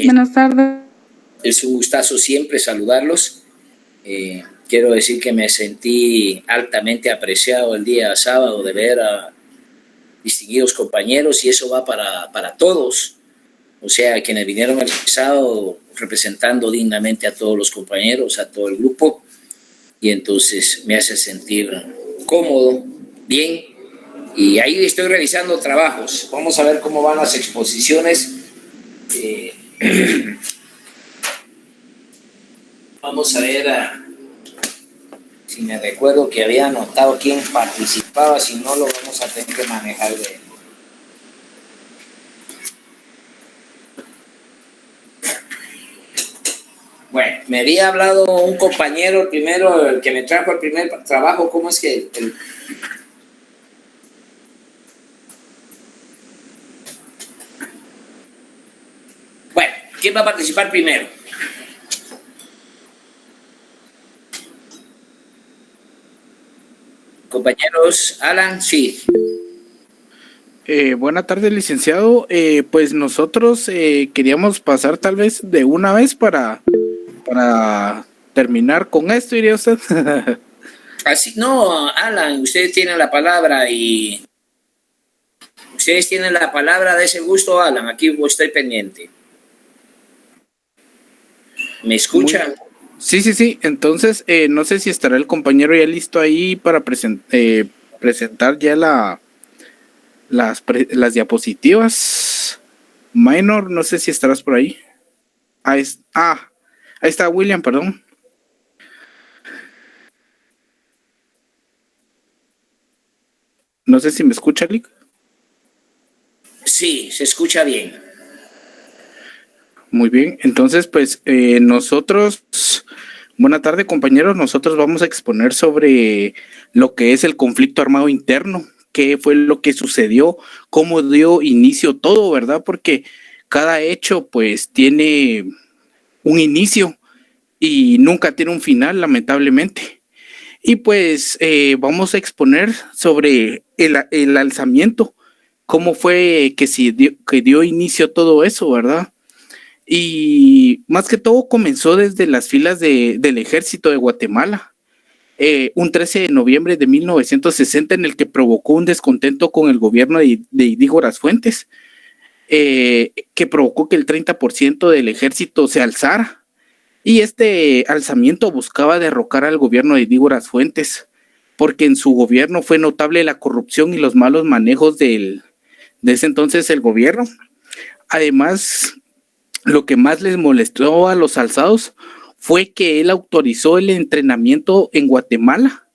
Buenas tardes. Es un gustazo siempre saludarlos. Quiero decir que me sentí altamente apreciado el día sábado de ver a distinguidos compañeros y eso va para todos. O sea, quienes vinieron el sábado representando dignamente a todos los compañeros, a todo el grupo, y entonces me hace sentir cómodo, bien, y ahí estoy revisando trabajos. Vamos a ver cómo van las exposiciones. Vamos a ver si me recuerdo que había anotado quién participaba, si no lo vamos a tener que manejar de... Bueno, me había hablado un compañero, el primero, el que me trajo el primer trabajo, ¿cómo es que...? Bueno, ¿quién va a participar primero? Compañeros, Alan, sí. Buenas tardes, licenciado. Pues nosotros queríamos pasar tal vez de una vez para terminar con esto, diría usted. Así, no, Alan, ustedes tienen la palabra y... Ustedes tienen la palabra de ese gusto, Alan. Aquí estoy pendiente. ¿Me escuchan? Sí. Entonces, no sé si estará el compañero ya listo ahí para presentar ya las diapositivas. Minor, no sé si estarás por ahí. Ahí está William, perdón. No sé si me escucha, Lick. Sí, se escucha bien. Muy bien, entonces pues nosotros, buena tarde compañeros, nosotros vamos a exponer sobre lo que es el conflicto armado interno, qué fue lo que sucedió, cómo dio inicio todo, ¿verdad? Porque cada hecho pues tiene un inicio y nunca tiene un final, lamentablemente. Y pues vamos a exponer sobre el alzamiento, cómo fue que dio inicio todo eso, ¿verdad? Y más que todo comenzó desde las filas del ejército de Guatemala, un 13 de noviembre de 1960 en el que provocó un descontento con el gobierno de Idígoras Fuentes, que provocó que el 30% del ejército se alzara. Y este alzamiento buscaba derrocar al gobierno de Idígoras Fuentes, porque en su gobierno fue notable la corrupción y los malos manejos de ese entonces el gobierno. Además, lo que más les molestó a los alzados fue que él autorizó el entrenamiento en Guatemala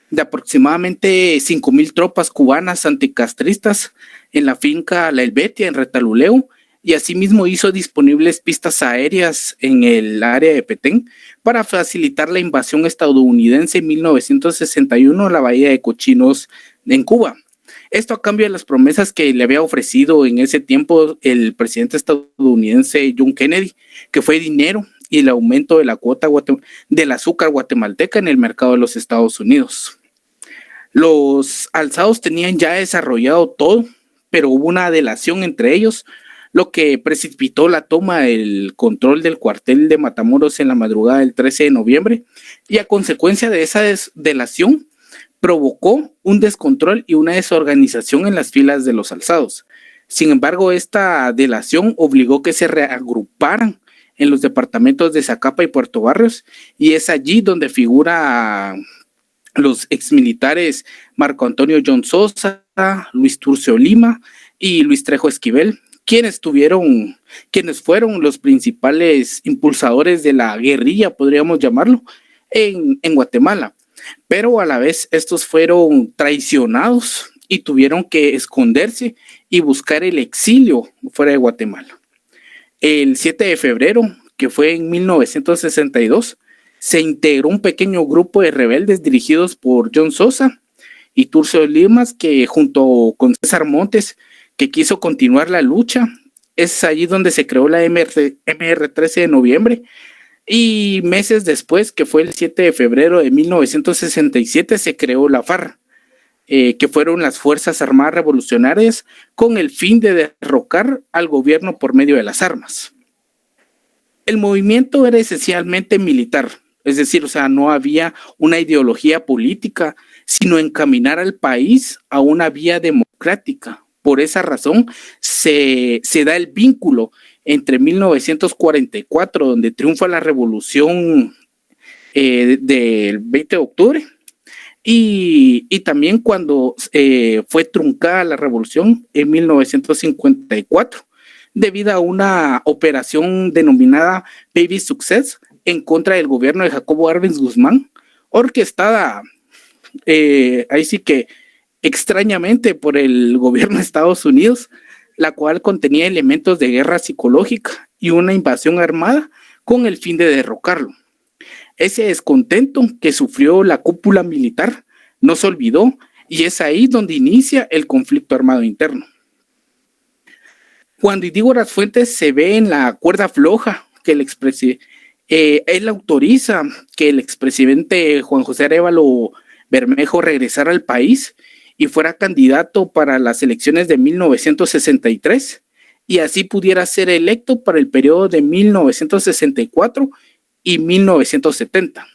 de aproximadamente 5,000 tropas cubanas anticastristas en la finca La Helvetia en Retaluleu, y asimismo hizo disponibles pistas aéreas en el área de Petén para facilitar la invasión estadounidense en 1961 a la bahía de Cochinos en Cuba. Esto a cambio de las promesas que le había ofrecido en ese tiempo el presidente estadounidense John Kennedy, que fue dinero y el aumento de la cuota del azúcar guatemalteca en el mercado de los Estados Unidos. Los alzados tenían ya desarrollado todo, pero hubo una delación entre ellos, lo que precipitó la toma del control del cuartel de Matamoros en la madrugada del 13 de noviembre, y a consecuencia de esa delación, provocó un descontrol y una desorganización en las filas de los alzados. Sin embargo, esta delación obligó que se reagruparan en los departamentos de Zacapa y Puerto Barrios, y es allí donde figura los exmilitares Marco Antonio John Sosa, Luis Turcio Lima y Luis Trejo Esquivel, quienes fueron los principales impulsadores de la guerrilla, podríamos llamarlo, en Guatemala. Pero a la vez estos fueron traicionados y tuvieron que esconderse y buscar el exilio fuera de Guatemala. El 7 de febrero, que fue en 1962, se integró un pequeño grupo de rebeldes dirigidos por John Sosa y Turcio Limas, que junto con César Montes, que quiso continuar la lucha. Es allí donde se creó la MR 13 de noviembre, y meses después, que fue el 7 de febrero de 1967, se creó la FARC, que fueron las Fuerzas Armadas Revolucionarias, con el fin de derrocar al gobierno por medio de las armas. El movimiento era esencialmente militar, es decir, o sea, no había una ideología política, sino encaminar al país a una vía democrática. Por esa razón se da el vínculo entre 1944, donde triunfa la revolución del 20 de octubre, y también cuando fue truncada la revolución en 1954, debido a una operación denominada Baby Success en contra del gobierno de Jacobo Arbenz Guzmán, orquestada ahí sí que extrañamente por el gobierno de Estados Unidos, la cual contenía elementos de guerra psicológica y una invasión armada con el fin de derrocarlo. Ese descontento que sufrió la cúpula militar no se olvidó, y es ahí donde inicia el conflicto armado interno. Cuando Indígoras Fuentes se ve en la cuerda floja que él autoriza que el expresidente Juan José Arévalo Bermejo regresara al país y fuera candidato para las elecciones de 1963, y así pudiera ser electo para el periodo de 1964 y 1970.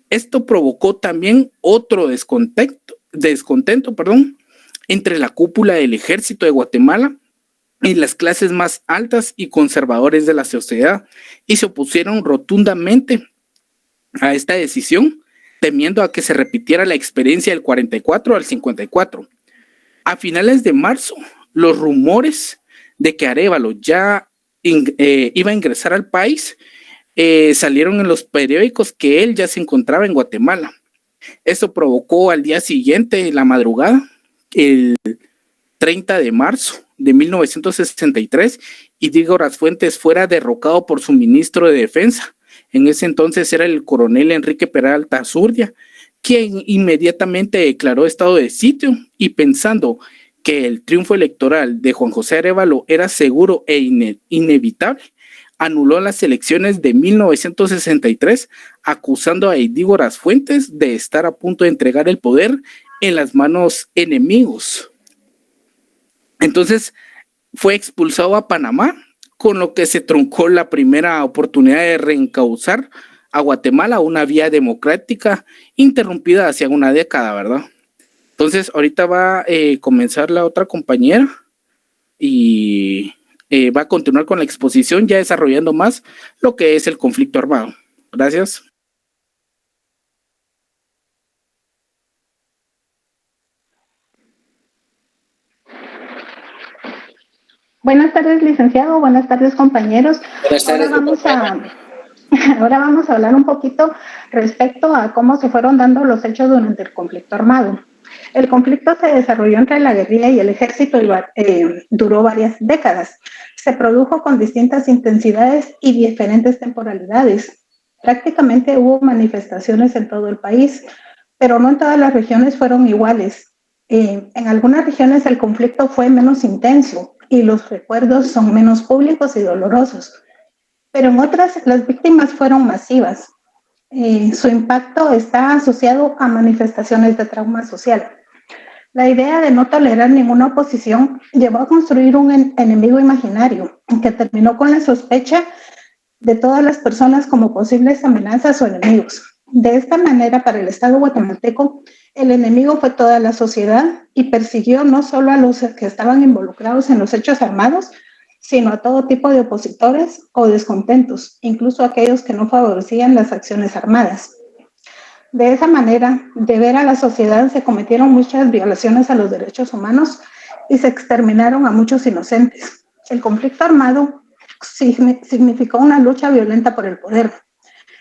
Esto provocó también otro descontento, entre la cúpula del ejército de Guatemala y las clases más altas y conservadores de la sociedad, y se opusieron rotundamente a esta decisión, temiendo a que se repitiera la experiencia del 44 al 54. A finales de marzo, los rumores de que Arévalo ya iba a ingresar al país salieron en los periódicos que él ya se encontraba en Guatemala. Esto provocó al día siguiente, la madrugada, el 30 de marzo de 1963, Indígoras Fuentes fuera derrocado por su ministro de Defensa. En ese entonces era el coronel Enrique Peralta Zurdia, quien inmediatamente declaró estado de sitio, y pensando que el triunfo electoral de Juan José Arévalo era seguro e inevitable, anuló las elecciones de 1963, acusando a Indígoras Fuentes de estar a punto de entregar el poder en las manos enemigos. Entonces fue expulsado a Panamá, con lo que se truncó la primera oportunidad de reencauzar a Guatemala a una vía democrática interrumpida hacia una década, ¿verdad? Entonces ahorita va a comenzar la otra compañera y va a continuar con la exposición, ya desarrollando más lo que es el conflicto armado. Gracias. Buenas tardes, licenciado. Buenas tardes, compañeros. Buenas tardes. Ahora vamos a hablar un poquito respecto a cómo se fueron dando los hechos durante el conflicto armado. El conflicto se desarrolló entre la guerrilla y el ejército y duró varias décadas. Se produjo con distintas intensidades y diferentes temporalidades. Prácticamente hubo manifestaciones en todo el país, pero no en todas las regiones fueron iguales. En algunas regiones el conflicto fue menos intenso y los recuerdos son menos públicos y dolorosos, pero en otras las víctimas fueron masivas. Su impacto está asociado a manifestaciones de trauma social. La idea de no tolerar ninguna oposición llevó a construir un enemigo imaginario que terminó con la sospecha de todas las personas como posibles amenazas o enemigos. De esta manera, para el Estado guatemalteco, el enemigo fue toda la sociedad y persiguió no solo a los que estaban involucrados en los hechos armados, sino a todo tipo de opositores o descontentos, incluso aquellos que no favorecían las acciones armadas. De esa manera, de ver a la sociedad, se cometieron muchas violaciones a los derechos humanos y se exterminaron a muchos inocentes. El conflicto armado significó una lucha violenta por el poder.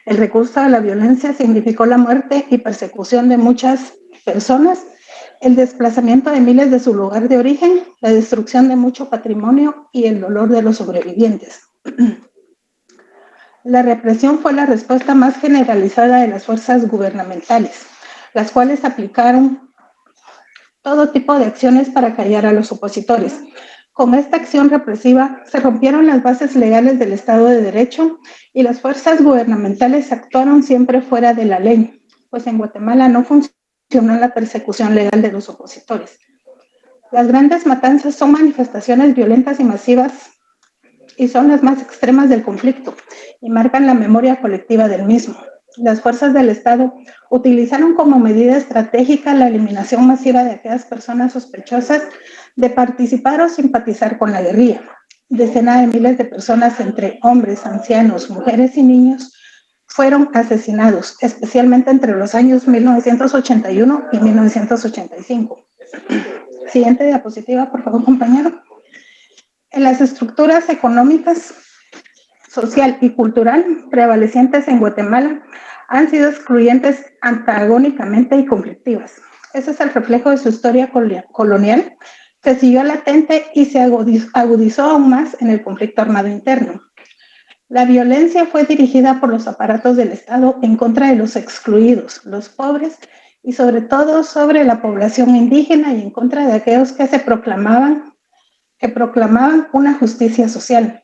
El recurso a la violencia significó la muerte y persecución de muchas personas, el desplazamiento de miles de su lugar de origen, la destrucción de mucho patrimonio y el dolor de los sobrevivientes. La represión fue la respuesta más generalizada de las fuerzas gubernamentales, las cuales aplicaron todo tipo de acciones para callar a los opositores. Con esta acción represiva se rompieron las bases legales del Estado de Derecho y las fuerzas gubernamentales actuaron siempre fuera de la ley, pues en Guatemala no funcionó la persecución legal de los opositores. Las grandes matanzas son manifestaciones violentas y masivas y son las más extremas del conflicto y marcan la memoria colectiva del mismo. Las fuerzas del Estado utilizaron como medida estratégica la eliminación masiva de aquellas personas sospechosas de participar o simpatizar con la guerrilla. Decenas de miles de personas, entre hombres, ancianos, mujeres y niños, fueron asesinados, especialmente entre los años 1981 y 1985. Siguiente diapositiva, por favor, compañero. En las estructuras económicas, social y cultural prevalecientes en Guatemala han sido excluyentes antagónicamente y conflictivas. Ese es el reflejo de su historia colonial, que siguió latente y se agudizó aún más en el conflicto armado interno. La violencia fue dirigida por los aparatos del Estado en contra de los excluidos, los pobres, y sobre todo sobre la población indígena y en contra de aquellos que proclamaban una justicia social.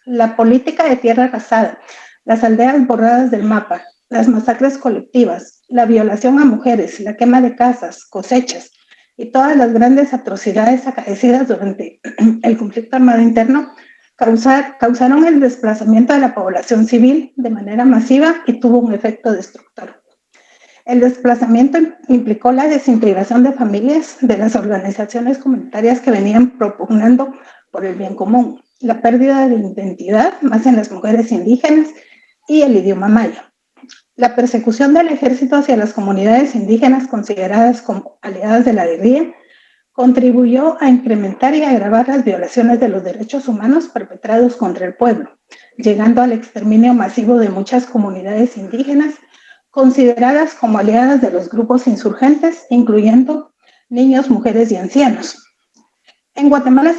La política de tierra arrasada, las aldeas borradas del mapa, las masacres colectivas, la violación a mujeres, la quema de casas, cosechas y todas las grandes atrocidades acaecidas durante el conflicto armado interno causaron el desplazamiento de la población civil de manera masiva y tuvo un efecto destructor. El desplazamiento implicó la desintegración de familias de las organizaciones comunitarias que venían propugnando por el bien común, la pérdida de identidad, más en las mujeres indígenas, y el idioma maya. La persecución del ejército hacia las comunidades indígenas consideradas como aliadas de la guerrilla contribuyó a incrementar y agravar las violaciones de los derechos humanos perpetrados contra el pueblo, llegando al exterminio masivo de muchas comunidades indígenas consideradas como aliadas de los grupos insurgentes, incluyendo niños, mujeres y ancianos. En Guatemala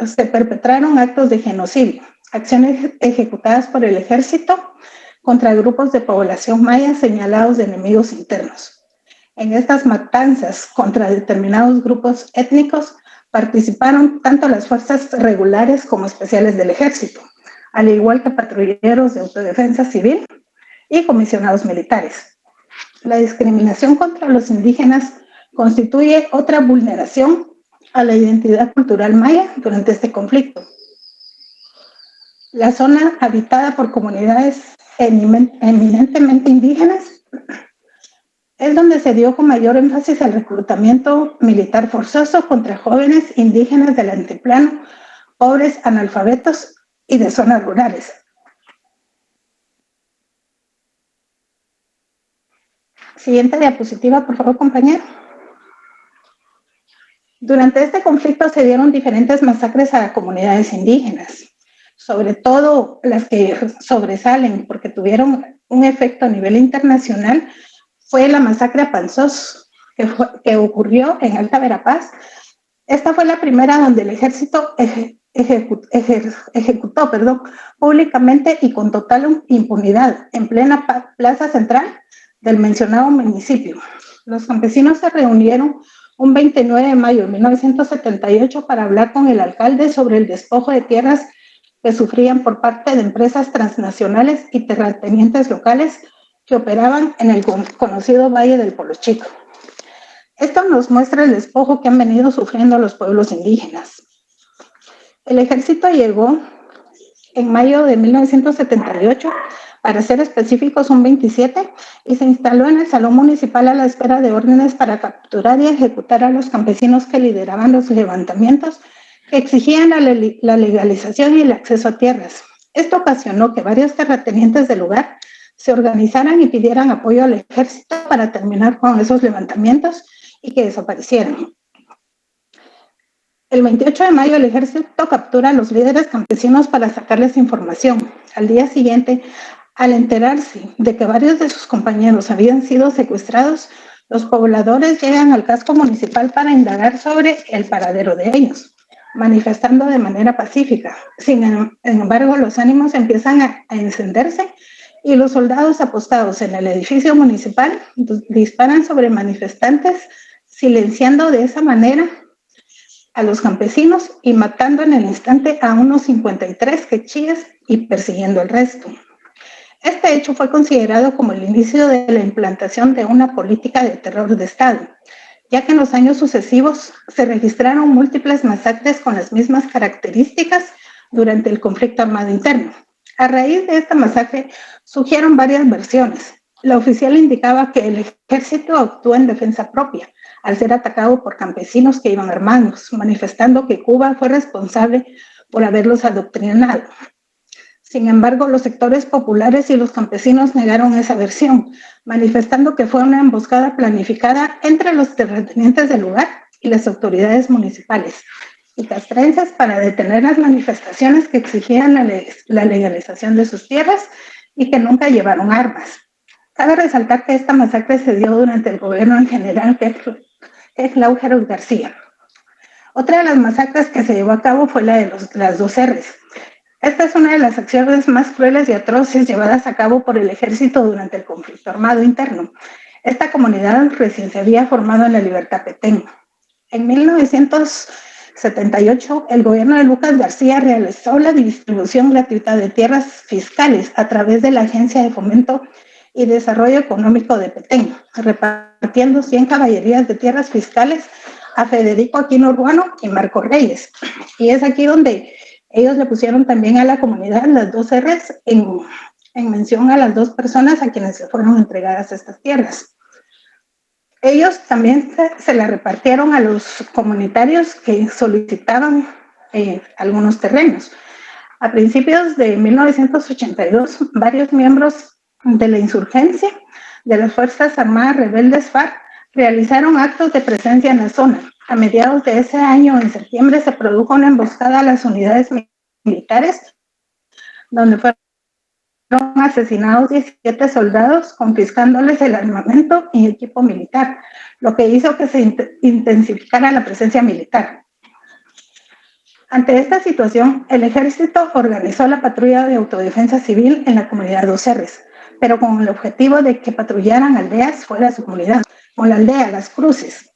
se perpetraron actos de genocidio, acciones ejecutadas por el ejército contra grupos de población maya señalados de enemigos internos. En estas matanzas contra determinados grupos étnicos participaron tanto las fuerzas regulares como especiales del ejército, al igual que patrulleros de autodefensa civil y comisionados militares. La discriminación contra los indígenas constituye otra vulneración a la identidad cultural maya durante este conflicto. La zona habitada por comunidades eminentemente indígenas es donde se dio con mayor énfasis el reclutamiento militar forzoso contra jóvenes indígenas del altiplano, pobres, analfabetos y de zonas rurales. Siguiente diapositiva, por favor, compañero. Durante este conflicto se dieron diferentes masacres a comunidades indígenas, sobre todo las que sobresalen porque tuvieron un efecto a nivel internacional, fue la masacre a Panzós, que ocurrió en Alta Verapaz. Esta fue la primera donde el ejército ejecutó públicamente y con total impunidad en plena plaza central del mencionado municipio. Los campesinos se reunieron un 29 de mayo de 1978 para hablar con el alcalde sobre el despojo de tierras que sufrían por parte de empresas transnacionales y terratenientes locales que operaban en el conocido Valle del Polo Chico. Esto nos muestra el despojo que han venido sufriendo los pueblos indígenas. El ejército llegó en mayo de 1978, para ser específicos un 27, y se instaló en el Salón Municipal a la espera de órdenes para capturar y ejecutar a los campesinos que lideraban los levantamientos que exigían la legalización y el acceso a tierras. Esto ocasionó que varios terratenientes del lugar se organizaran y pidieran apoyo al ejército para terminar con esos levantamientos y que desaparecieran. El 28 de mayo el ejército captura a los líderes campesinos para sacarles información. Al día siguiente, al enterarse de que varios de sus compañeros habían sido secuestrados, los pobladores llegan al casco municipal para indagar sobre el paradero de ellos, manifestando de manera pacífica. Sin embargo, los ánimos empiezan a encenderse y los soldados apostados en el edificio municipal disparan sobre manifestantes, silenciando de esa manera a los campesinos y matando en el instante a unos 53 quechíes y persiguiendo al resto. Este hecho fue considerado como el inicio de la implantación de una política de terror de Estado, ya que en los años sucesivos se registraron múltiples masacres con las mismas características durante el conflicto armado interno. A raíz de esta masacre surgieron varias versiones. La oficial indicaba que el ejército actuó en defensa propia, al ser atacado por campesinos que iban armados, manifestando que Cuba fue responsable por haberlos adoctrinado. Sin embargo, los sectores populares y los campesinos negaron esa versión, manifestando que fue una emboscada planificada entre los terratenientes del lugar y las autoridades municipales y castrenses para detener las manifestaciones que exigían la legalización de sus tierras y que nunca llevaron armas. Cabe resaltar que esta masacre se dio durante el gobierno en general de Claudio García. Otra de las masacres que se llevó a cabo fue la de las 2 R's. Esta es una de las acciones más crueles y atroces llevadas a cabo por el ejército durante el conflicto armado interno. Esta comunidad recién se había formado en la Libertad Petén. En 1978, el gobierno de Lucas García realizó la distribución gratuita de tierras fiscales a través de la Agencia de Fomento y Desarrollo Económico de Petén, repartiendo 100 caballerías de tierras fiscales a Federico Aquino Urbano y Marco Reyes. Y es aquí donde ellos le pusieron también a la comunidad las 2 R's en mención a las 2 personas a quienes se fueron entregadas estas tierras. Ellos también se la repartieron a los comunitarios que solicitaban algunos terrenos. A principios de 1982, varios miembros de la insurgencia de las Fuerzas Armadas Rebeldes FARC realizaron actos de presencia en la zona. A mediados de ese año, en septiembre, se produjo una emboscada a las unidades militares, donde fueron asesinados 17 soldados, confiscándoles el armamento y equipo militar, lo que hizo que se intensificara la presencia militar. Ante esta situación, el ejército organizó la patrulla de autodefensa civil en la comunidad 2 R's, pero con el objetivo de que patrullaran aldeas fuera de su comunidad, como la aldea Las Cruces,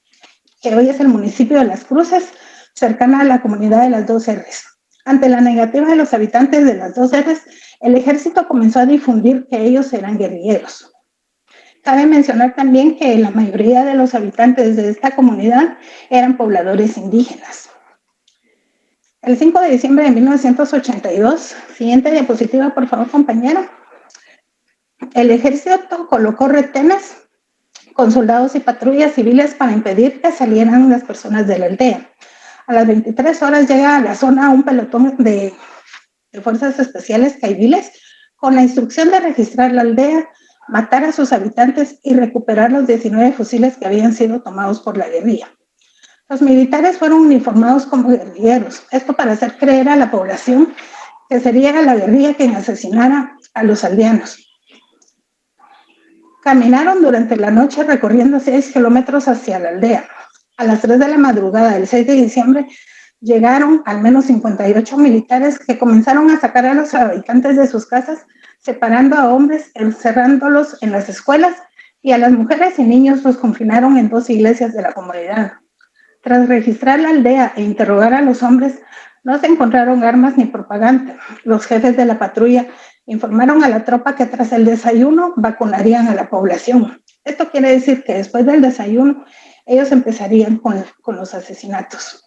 que hoy es el municipio de Las Cruces, cercana a la comunidad de las 2 R's. Ante la negativa de los habitantes de las 2 R's, el ejército comenzó a difundir que ellos eran guerrilleros. Cabe mencionar también que la mayoría de los habitantes de esta comunidad eran pobladores indígenas. El 5 de diciembre de 1982, siguiente diapositiva, por favor, compañero. El ejército colocó retenes con soldados y patrullas civiles para impedir que salieran las personas de la aldea. A las 23 horas llega a la zona un pelotón de fuerzas especiales caiviles con la instrucción de registrar la aldea, matar a sus habitantes y recuperar los 19 fusiles que habían sido tomados por la guerrilla. Los militares fueron uniformados como guerrilleros, esto para hacer creer a la población que sería la guerrilla quien asesinara a los aldeanos. Caminaron durante la noche recorriendo 6 kilómetros hacia la aldea. A las 3 de la madrugada del 6 de diciembre llegaron al menos 58 militares que comenzaron a sacar a los habitantes de sus casas, separando a hombres, encerrándolos en las escuelas, y a las mujeres y niños los confinaron en 2 iglesias de la comunidad. Tras registrar la aldea e interrogar a los hombres, no se encontraron armas ni propaganda. Los jefes de la patrulla informaron a la tropa que tras el desayuno vacunarían a la población. Esto quiere decir que después del desayuno ellos empezarían con los asesinatos.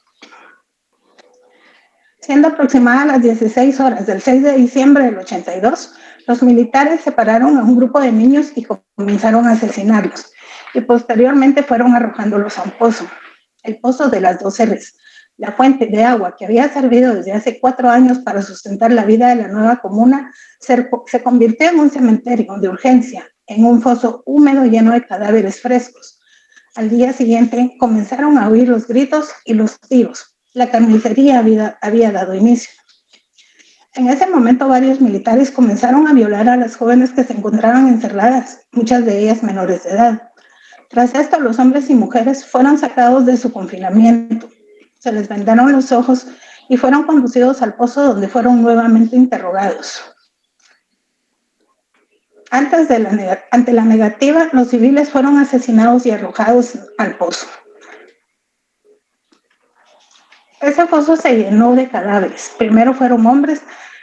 Siendo aproximadas las 16 horas del 6 de diciembre del 82, los militares separaron a un grupo de niños y comenzaron a asesinarlos, y posteriormente fueron arrojándolos a un pozo, el pozo de las 2 R's. La fuente de agua que había servido desde hace 4 años para sustentar la vida de la nueva comuna se convirtió en un cementerio de urgencia, en un foso húmedo lleno de cadáveres frescos. Al día siguiente comenzaron a oír los gritos y los tiros. La carnicería había dado inicio. En ese momento varios militares comenzaron a violar a las jóvenes que se encontraban encerradas, muchas de ellas menores de edad. Tras esto, los hombres y mujeres fueron sacados de su confinamiento. Se les vendaron los ojos y fueron conducidos al pozo, donde fueron nuevamente interrogados. Ante la negativa, los civiles fueron asesinados y arrojados al pozo. Ese foso se llenó de cadáveres. Primero fueron hombres,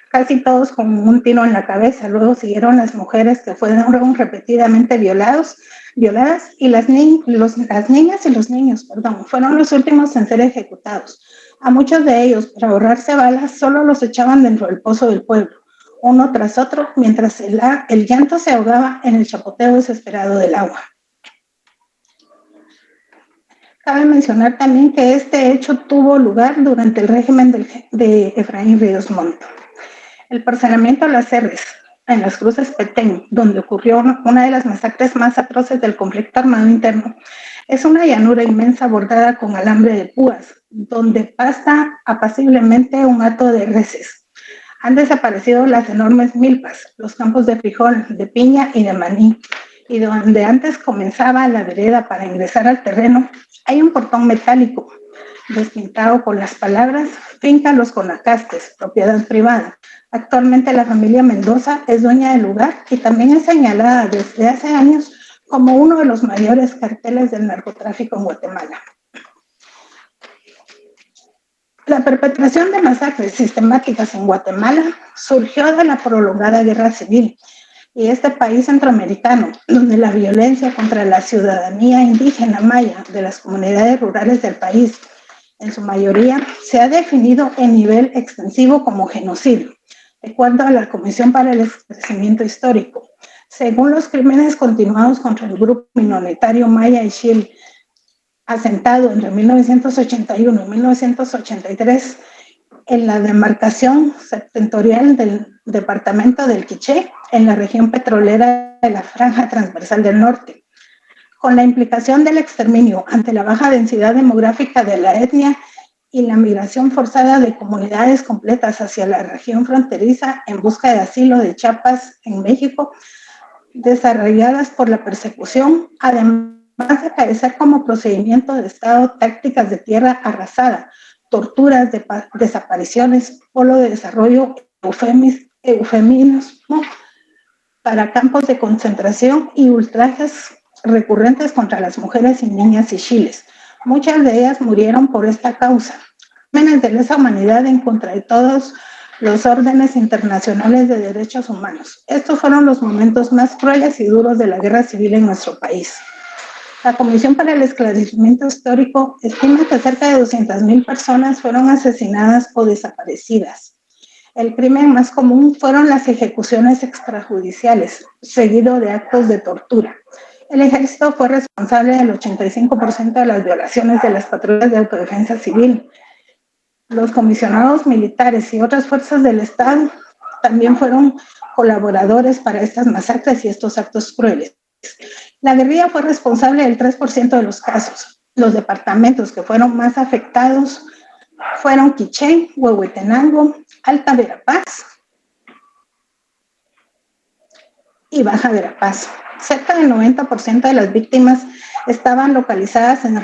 casi todos con un tiro en la cabeza. Luego siguieron las mujeres, que fueron repetidamente violados, violadas y las niñas y los niños, fueron los últimos en ser ejecutados. A muchos de ellos, para ahorrarse balas, solo los echaban dentro del pozo del pueblo, uno tras otro, mientras el llanto se ahogaba en el chapoteo desesperado del agua. Cabe mencionar también que este hecho tuvo lugar durante el régimen de Efraín Ríos Montt. El parcelamiento a las Serres, en las Cruces Petén, donde ocurrió una de las masacres más atroces del conflicto armado interno, es una llanura inmensa bordada con alambre de púas, donde pasa apaciblemente un hato de reses. Han desaparecido las enormes milpas, los campos de frijol, de piña y de maní, y donde antes comenzaba la vereda para ingresar al terreno, hay un portón metálico despintado con las palabras Finca Los Conacastes, propiedad privada. Actualmente la familia Mendoza es dueña del lugar y también es señalada desde hace años como uno de los mayores carteles del narcotráfico en Guatemala. La perpetración de masacres sistemáticas en Guatemala surgió de la prolongada guerra civil y este país centroamericano, donde la violencia contra la ciudadanía indígena maya de las comunidades rurales del país, en su mayoría, se ha definido en nivel extensivo como genocidio, de acuerdo a la Comisión para el Esclarecimiento Histórico. Según los crímenes continuados contra el grupo minoritario maya y Xil, asentado entre 1981 y 1983 en la demarcación septentrional del departamento del Quiché, en la región petrolera de la Franja Transversal del Norte, con la implicación del exterminio ante la baja densidad demográfica de la etnia y la migración forzada de comunidades completas hacia la región fronteriza en busca de asilo de Chiapas en México, desarrolladas por la persecución, además de carecer como procedimiento de Estado tácticas de tierra arrasada, torturas, desapariciones, polo de desarrollo, eufemismo para campos de concentración y ultrajes recurrentes contra las mujeres y niñas y chiles. Muchas de ellas murieron por esta causa. Crímenes de lesa humanidad en contra de todos los órdenes internacionales de derechos humanos. Estos fueron los momentos más crueles y duros de la guerra civil en nuestro país. La Comisión para el Esclarecimiento Histórico estima que cerca de 200,000 personas fueron asesinadas o desaparecidas. El crimen más común fueron las ejecuciones extrajudiciales, seguido de actos de tortura. El ejército fue responsable del 85% de las violaciones de las patrullas de autodefensa civil. Los comisionados militares y otras fuerzas del Estado también fueron colaboradores para estas masacres y estos actos crueles. La guerrilla fue responsable del 3% de los casos. Los departamentos que fueron más afectados fueron Quiché, Huehuetenango, Alta Verapaz y Baja Verapaz. Cerca del 90% de las víctimas estaban localizadas en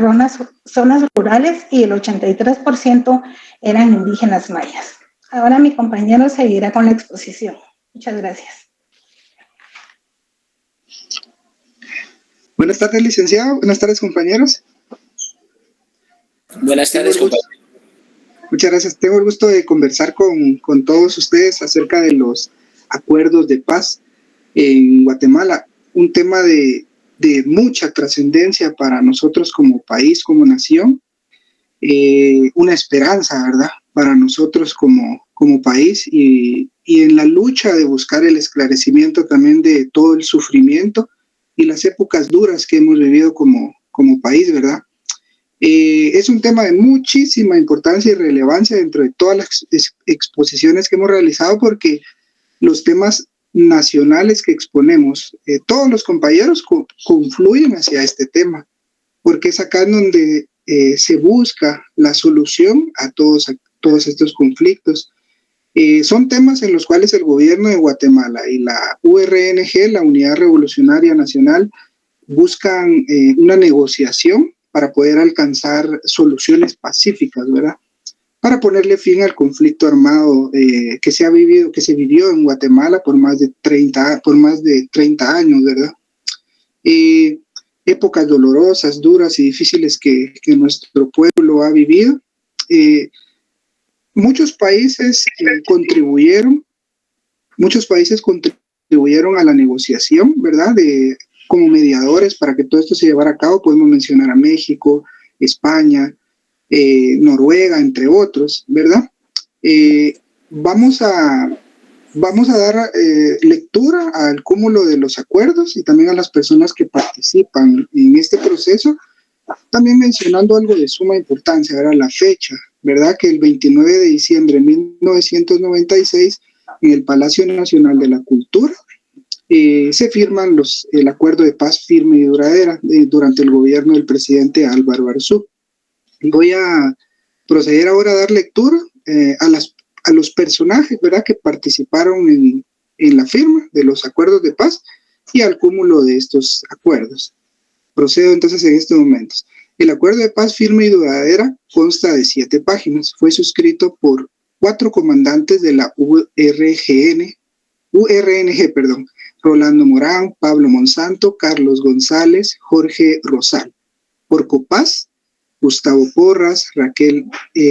zonas rurales y el 83% eran indígenas mayas. Ahora mi compañero seguirá con la exposición. Muchas gracias. Buenas tardes, licenciado. Buenas tardes, compañeros. Buenas tardes, compañero. Muchas gracias. Tengo el gusto de conversar con todos ustedes acerca de los acuerdos de paz en Guatemala. Un tema de mucha trascendencia para nosotros como país, como nación. Una esperanza, ¿verdad?, para nosotros como país y en la lucha de buscar el esclarecimiento también de todo el sufrimiento y las épocas duras que hemos vivido como país, ¿verdad? Es un tema de muchísima importancia y relevancia dentro de todas las exposiciones que hemos realizado, porque los temas nacionales que exponemos, todos los compañeros confluyen hacia este tema, porque es acá en donde se busca la solución a todos estos conflictos. Son temas en los cuales el gobierno de Guatemala y la URNG, la Unidad Revolucionaria Nacional, buscan una negociación para poder alcanzar soluciones pacíficas, ¿verdad?, para ponerle fin al conflicto armado que se vivió en Guatemala por más de 30 años, ¿verdad? Épocas dolorosas, duras y difíciles que nuestro pueblo ha vivido. Muchos países contribuyeron a la negociación, ¿verdad?, de como mediadores para que todo esto se llevara a cabo. Podemos mencionar a México, España, Noruega, entre otros, ¿verdad? Vamos a dar lectura al cúmulo de los acuerdos y también a las personas que participan en este proceso, también mencionando algo de suma importancia, era la fecha, ¿verdad? Que el 29 de diciembre de 1996, en el Palacio Nacional de la Cultura, se firman el acuerdo de paz firme y duradera durante el gobierno del presidente Álvaro Arzú. Voy a proceder ahora a dar lectura a los personajes, ¿verdad?, que participaron en la firma de los acuerdos de paz y al cúmulo de estos acuerdos. Procedo entonces en estos momentos. El acuerdo de paz firme y duradera consta de 7 páginas. Fue suscrito por 4 comandantes de la URNG, Rolando Morán, Pablo Monsanto, Carlos González, Jorge Rosal. Por Copaz, Gustavo Porras, Raquel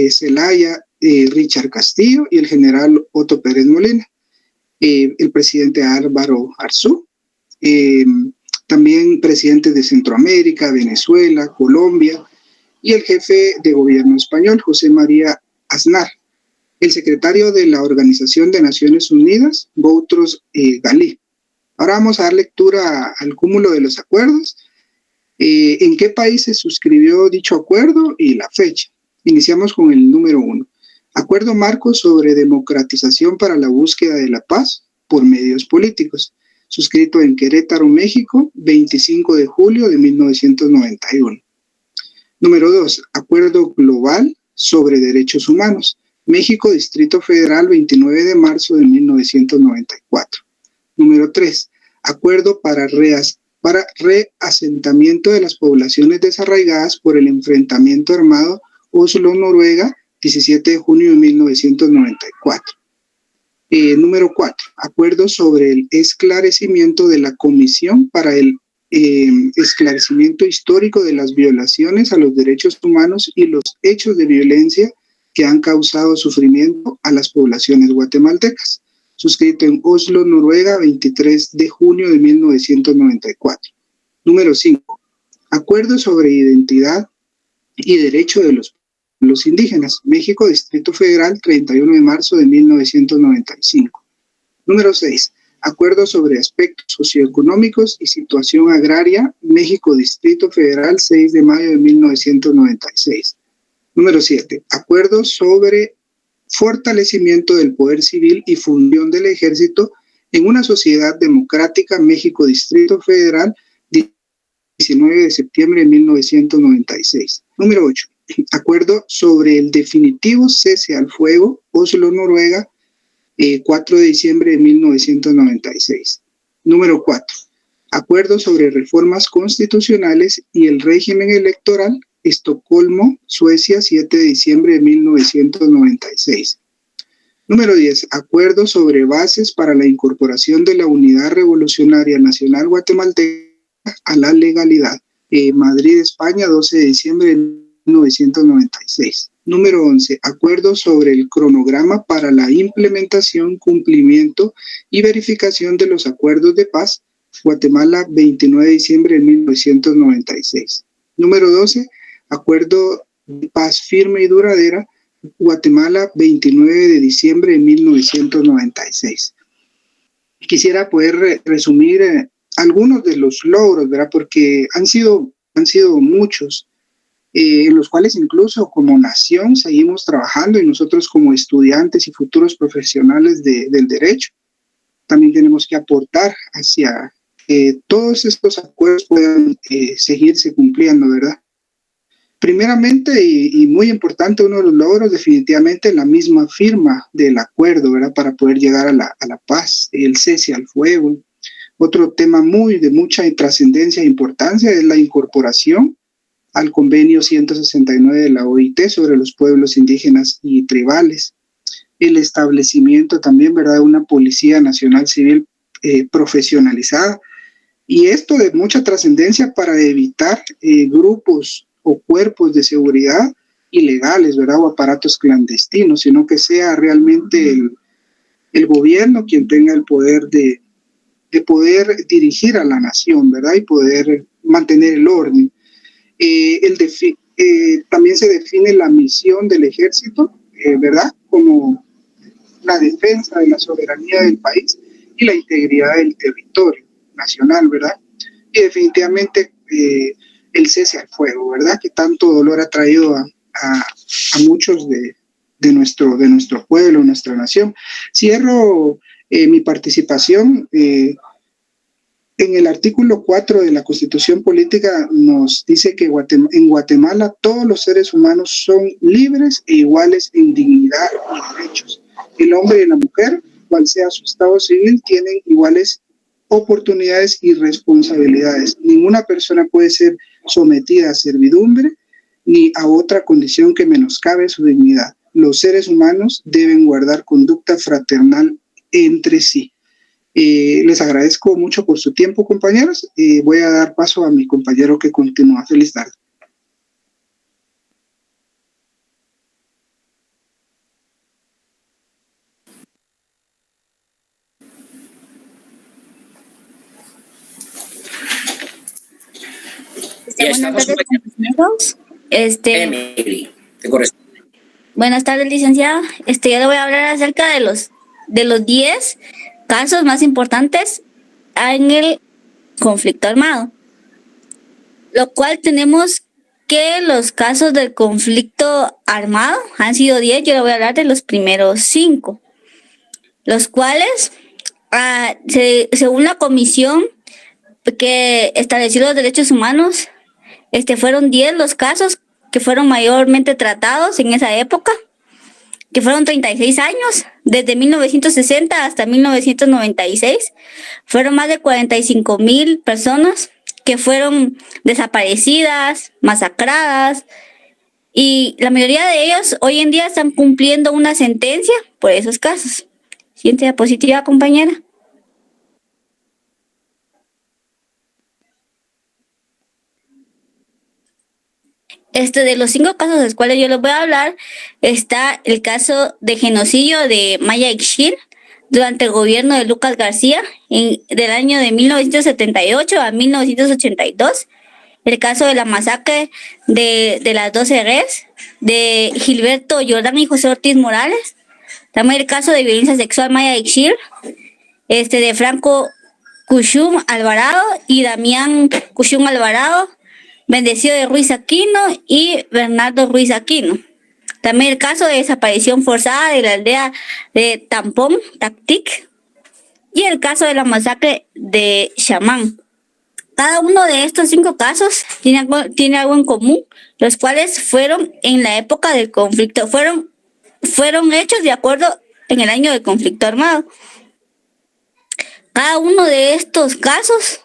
Zelaya, Richard Castillo y el general Otto Pérez Molina. El presidente Álvaro Arzú, también presidentes de Centroamérica, Venezuela, Colombia, y el jefe de gobierno español, José María Aznar. El secretario de la Organización de Naciones Unidas, Boutros Ghali. Ahora vamos a dar lectura al cúmulo de los acuerdos. ¿En qué país se suscribió dicho acuerdo y la fecha? Iniciamos con el número 1. Acuerdo marco sobre democratización para la búsqueda de la paz por medios políticos. Suscrito en Querétaro, México, 25 de julio de 1991. Número 2. Acuerdo global sobre derechos humanos. México, Distrito Federal, 29 de marzo de 1994. Número 3. Acuerdo para reasentamiento de las poblaciones desarraigadas por el enfrentamiento armado Oslo, Noruega, 17 de junio de 1994. Número 4. Acuerdo sobre el esclarecimiento de la Comisión para el esclarecimiento histórico de las violaciones a los derechos humanos y los hechos de violencia que han causado sufrimiento a las poblaciones guatemaltecas. Suscrito en Oslo, Noruega, 23 de junio de 1994. Número 5. Acuerdo sobre identidad y derecho de los indígenas. México, Distrito Federal, 31 de marzo de 1995. Número 6. Acuerdo sobre aspectos socioeconómicos y situación agraria. México, Distrito Federal, 6 de mayo de 1996. Número 7. Acuerdo sobre fortalecimiento del poder civil y función del ejército en una sociedad democrática. México, Distrito Federal, 19 de septiembre de 1996. Número 8. Acuerdo sobre el definitivo cese al fuego. Oslo, Noruega, 4 de diciembre de 1996. Número 4. Acuerdo sobre reformas constitucionales y el régimen electoral. Estocolmo, Suecia, 7 de diciembre de 1996. Número 10. Acuerdo sobre bases para la incorporación de la Unidad Revolucionaria Nacional Guatemalteca a la legalidad. Madrid, España, 12 de diciembre de 1996. Número 11. Acuerdo sobre el cronograma para la implementación, cumplimiento y verificación de los acuerdos de paz. Guatemala, 29 de diciembre de 1996. Número 12. Acuerdo de paz firme y duradera, Guatemala, 29 de diciembre de 1996. Quisiera poder resumir algunos de los logros, ¿verdad? Porque han sido muchos, en los cuales incluso como nación seguimos trabajando y nosotros como estudiantes y futuros profesionales del derecho también tenemos que aportar hacia que todos estos acuerdos puedan seguirse cumpliendo, ¿verdad? Primeramente y muy importante, uno de los logros definitivamente la misma firma del acuerdo, ¿verdad? Para poder llegar a la paz, el cese al fuego. Otro tema de mucha trascendencia e importancia es la incorporación al convenio 169 de la OIT sobre los pueblos indígenas y tribales. El establecimiento también, ¿verdad?, de una Policía Nacional Civil profesionalizada. Y esto de mucha trascendencia para evitar grupos o cuerpos de seguridad ilegales, ¿verdad?, o aparatos clandestinos, sino que sea realmente el gobierno quien tenga el poder de poder dirigir a la nación, ¿verdad? Y poder mantener el orden. También se define la misión del ejército, ¿verdad? Como la defensa de la soberanía del país y la integridad del territorio nacional, ¿verdad? Y definitivamente el cese al fuego, ¿verdad? Que tanto dolor ha traído a muchos de nuestro pueblo, nuestra nación. Cierro mi participación en el artículo 4 de la Constitución Política nos dice que en Guatemala todos los seres humanos son libres e iguales en dignidad y derechos. El hombre y la mujer, cual sea su estado civil, tienen iguales oportunidades y responsabilidades. Ninguna persona puede ser sometida a servidumbre ni a otra condición que menoscabe su dignidad. Los seres humanos deben guardar conducta fraternal entre sí. Les agradezco mucho por su tiempo, compañeros. Voy a dar paso a mi compañero que continúa. Feliz tarde. Buenas tardes, compañeros. Emily, te corresponde. Buenas tardes, licenciado. Yo le voy a hablar acerca de los 10 casos más importantes en el conflicto armado. Lo cual tenemos que los casos del conflicto armado han sido 10. Yo le voy a hablar de los primeros 5. Los cuales, según la comisión que estableció los derechos humanos, fueron 10 los casos que fueron mayormente tratados en esa época, que fueron 36 años, desde 1960 hasta 1996. Fueron más de 45,000 personas que fueron desaparecidas, masacradas, y la mayoría de ellos hoy en día están cumpliendo una sentencia por esos casos. Siguiente diapositiva, compañera. De los 5 casos de los cuales yo les voy a hablar, está el caso de genocidio de Maya Ixchil durante el gobierno de Lucas García del año de 1978 a 1982. El caso de la masacre de las 12 res de Gilberto Jordán y José Ortiz Morales. También el caso de violencia sexual Maya Ixchil, de Franco Cushum Alvarado y Damián Cushum Alvarado, Bendecido de Ruiz Aquino y Bernardo Ruiz Aquino. También el caso de desaparición forzada de la aldea de Tampón, Tactic, y el caso de la masacre de Chamán. Cada uno de estos 5 casos tiene algo en común, los cuales fueron en la época del conflicto, fueron hechos de acuerdo en el año del conflicto armado. Cada uno de estos casos,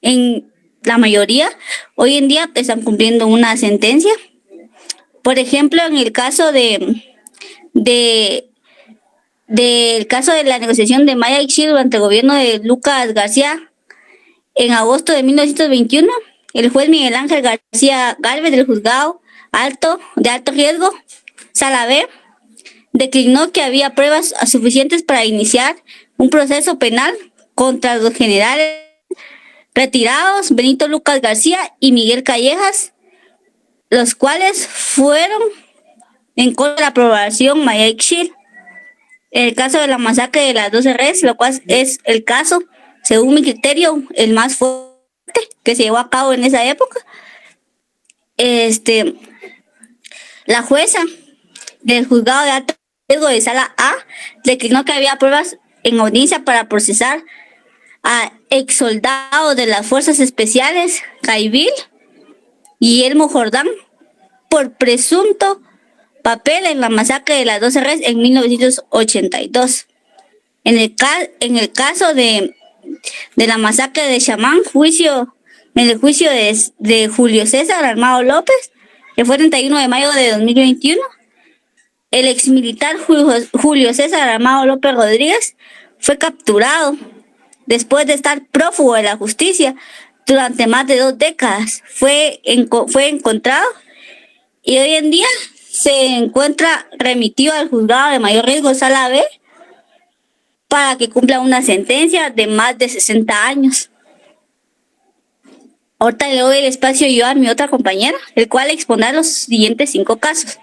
en la mayoría, hoy en día están cumpliendo una sentencia. Por ejemplo, en el caso del caso de la negociación de Maya Ixchil durante el gobierno de Lucas García, en agosto de 1921, el juez Miguel Ángel García Gálvez del juzgado de alto riesgo, Sala B, declinó que había pruebas suficientes para iniciar un proceso penal contra los generales retirados Benito Lucas García y Miguel Callejas, los cuales fueron en contra de la aprobación Maya Ixchil. El caso de la masacre de las 12 res, lo cual es el caso, según mi criterio, el más fuerte que se llevó a cabo en esa época. La jueza del juzgado de alto riesgo de Sala A declinó que había pruebas en audiencia para procesar a exsoldados de las Fuerzas Especiales Caibil y Elmo Jordán por presunto papel en la masacre de las 12 res en 1982. En el caso de la masacre de Chamán, en el juicio de Julio César Armado López, que fue el 31 de mayo de 2021, el exmilitar Julio César Armado López Rodríguez fue capturado después de estar prófugo de la justicia durante más de 2 décadas. Fue encontrado y hoy en día se encuentra remitido al juzgado de mayor riesgo Sala B para que cumpla una sentencia de más de 60 años. Ahorita le doy el espacio yo a mi otra compañera, el cual expondrá los siguientes 5 casos.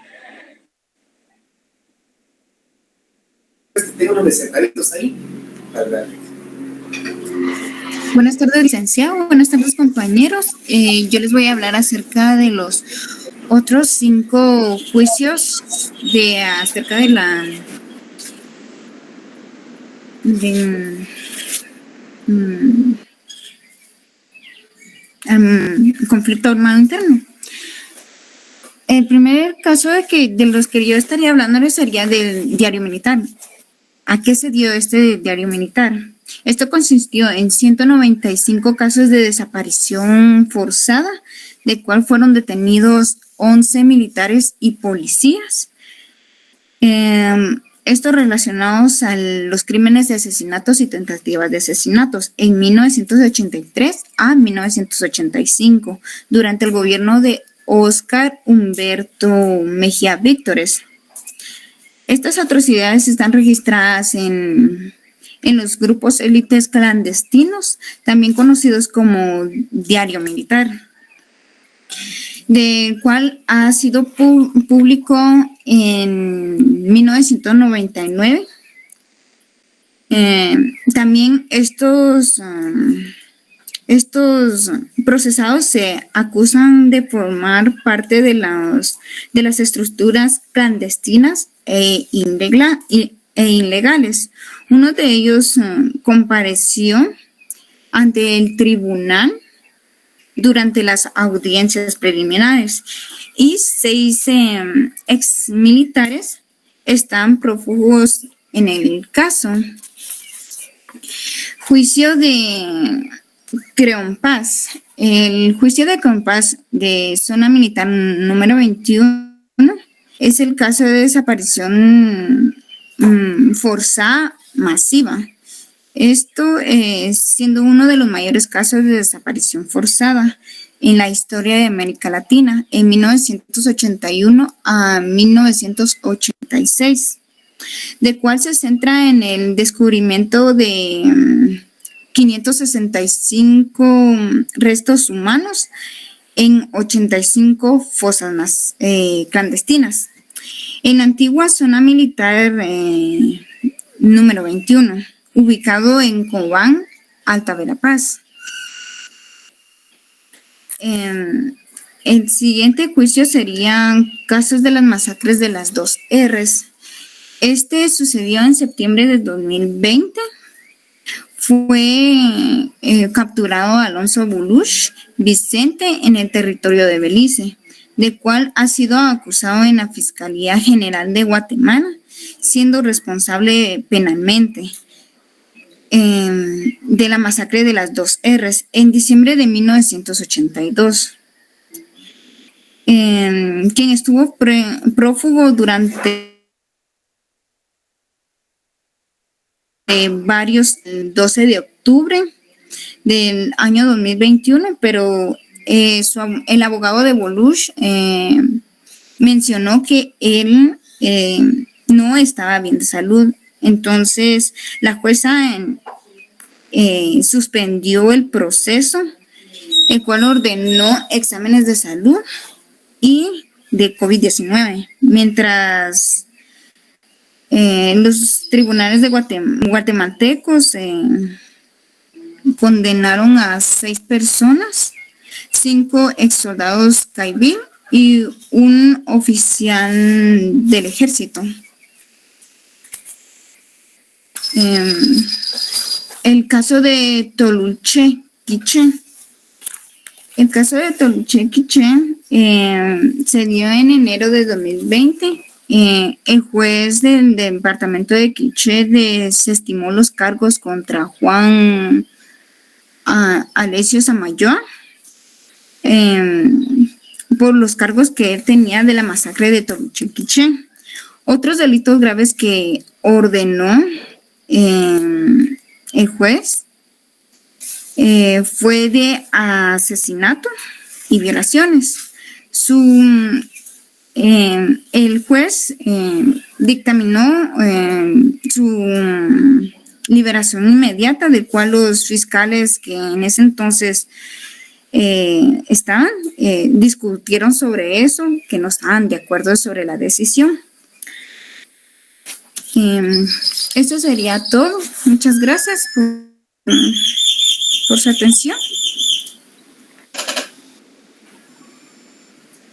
Tengo unos escenarios ahí. Buenas tardes, licenciado. Buenas tardes, compañeros. Yo les voy a hablar acerca de los otros 5 juicios acerca de conflicto armado interno. El primer caso de los que yo estaría hablando sería del diario militar. ¿A qué se dio este diario militar? Esto consistió en 195 casos de desaparición forzada, de cual fueron detenidos 11 militares y policías. Estos relacionados a los crímenes de asesinatos y tentativas de asesinatos en 1983 a 1985, durante el gobierno de Óscar Humberto Mejía Víctores. Estas atrocidades están registradas en los grupos élites clandestinos, también conocidos como diario militar, del cual ha sido público en 1999. También estos procesados se acusan de formar parte de las estructuras clandestinas e ilegales. Uno de ellos compareció ante el tribunal durante las audiencias preliminares y 6 exmilitares están prófugos en el caso. Juicio de Creonpaz. El juicio de Creonpaz de zona militar número 21 es el caso de desaparición forzada masiva. Esto siendo uno de los mayores casos de desaparición forzada en la historia de América Latina, en 1981 a 1986, de cual se centra en el descubrimiento de 565 restos humanos en 85 fosas clandestinas en la antigua zona militar número 21, ubicado en Cobán, Alta Verapaz. El siguiente juicio serían casos de las masacres de las 2 R's. Este sucedió en septiembre de 2020. Fue capturado Alonso Bulush Vicente en el territorio de Belice, de cual ha sido acusado en la Fiscalía General de Guatemala, siendo responsable penalmente de la masacre de las 2 R's en diciembre de 1982. Quien estuvo prófugo durante varios, el 12 de octubre del año 2021, pero el abogado de Bolush mencionó que él no estaba bien de salud. Entonces, la jueza suspendió el proceso, el cual ordenó exámenes de salud y de COVID-19, mientras los tribunales de guatemaltecos condenaron a 6 personas, 5 exsoldados caibil y un oficial del ejército. El caso de Toluche Quiché. El caso de Toluche Quiché se dio en enero de 2020. El juez del departamento de Quiché desestimó los cargos contra Juan Alessio Samayoa por los cargos que él tenía de la masacre de Toluche Quiché. Otros delitos graves que ordenó el juez fue de asesinato y violaciones. El juez dictaminó liberación inmediata, del cual los fiscales que en ese entonces estaban, discutieron sobre eso, que no estaban de acuerdo sobre la decisión. Eso sería todo. Muchas gracias por su atención.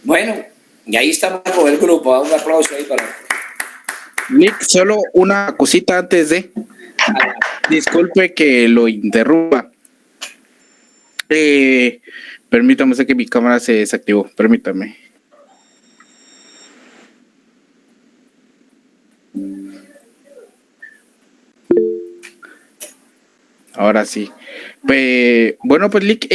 Bueno, y ahí estamos con el grupo. Un aplauso ahí para... Nick, solo una cosita antes de... Disculpe que lo interrumpa. Permítame, sé que mi cámara se desactivó. Permítame. Ahora sí. Bueno, pues Lick,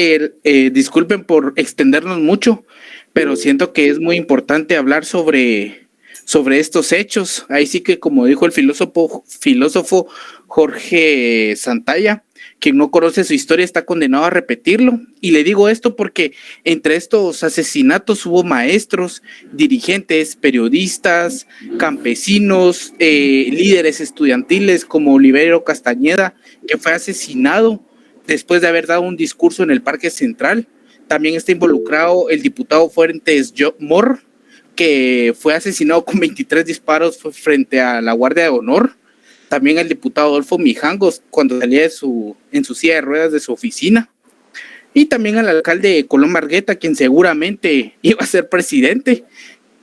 disculpen por extendernos mucho, pero siento que es muy importante hablar sobre estos hechos. Ahí sí que, como dijo el filósofo Jorge Santalla, quien no conoce su historia está condenado a repetirlo. Y le digo esto porque entre estos asesinatos hubo maestros, dirigentes, periodistas, campesinos, líderes estudiantiles como Oliverio Castañeda, que fue asesinado después de haber dado un discurso en el Parque Central. También está involucrado el diputado Fuentes Mor, que fue asesinado con 23 disparos frente a la Guardia de Honor. También el diputado Adolfo Mijangos, cuando salía en su silla de ruedas de su oficina. Y también al alcalde Colón Margueta, quien seguramente iba a ser presidente.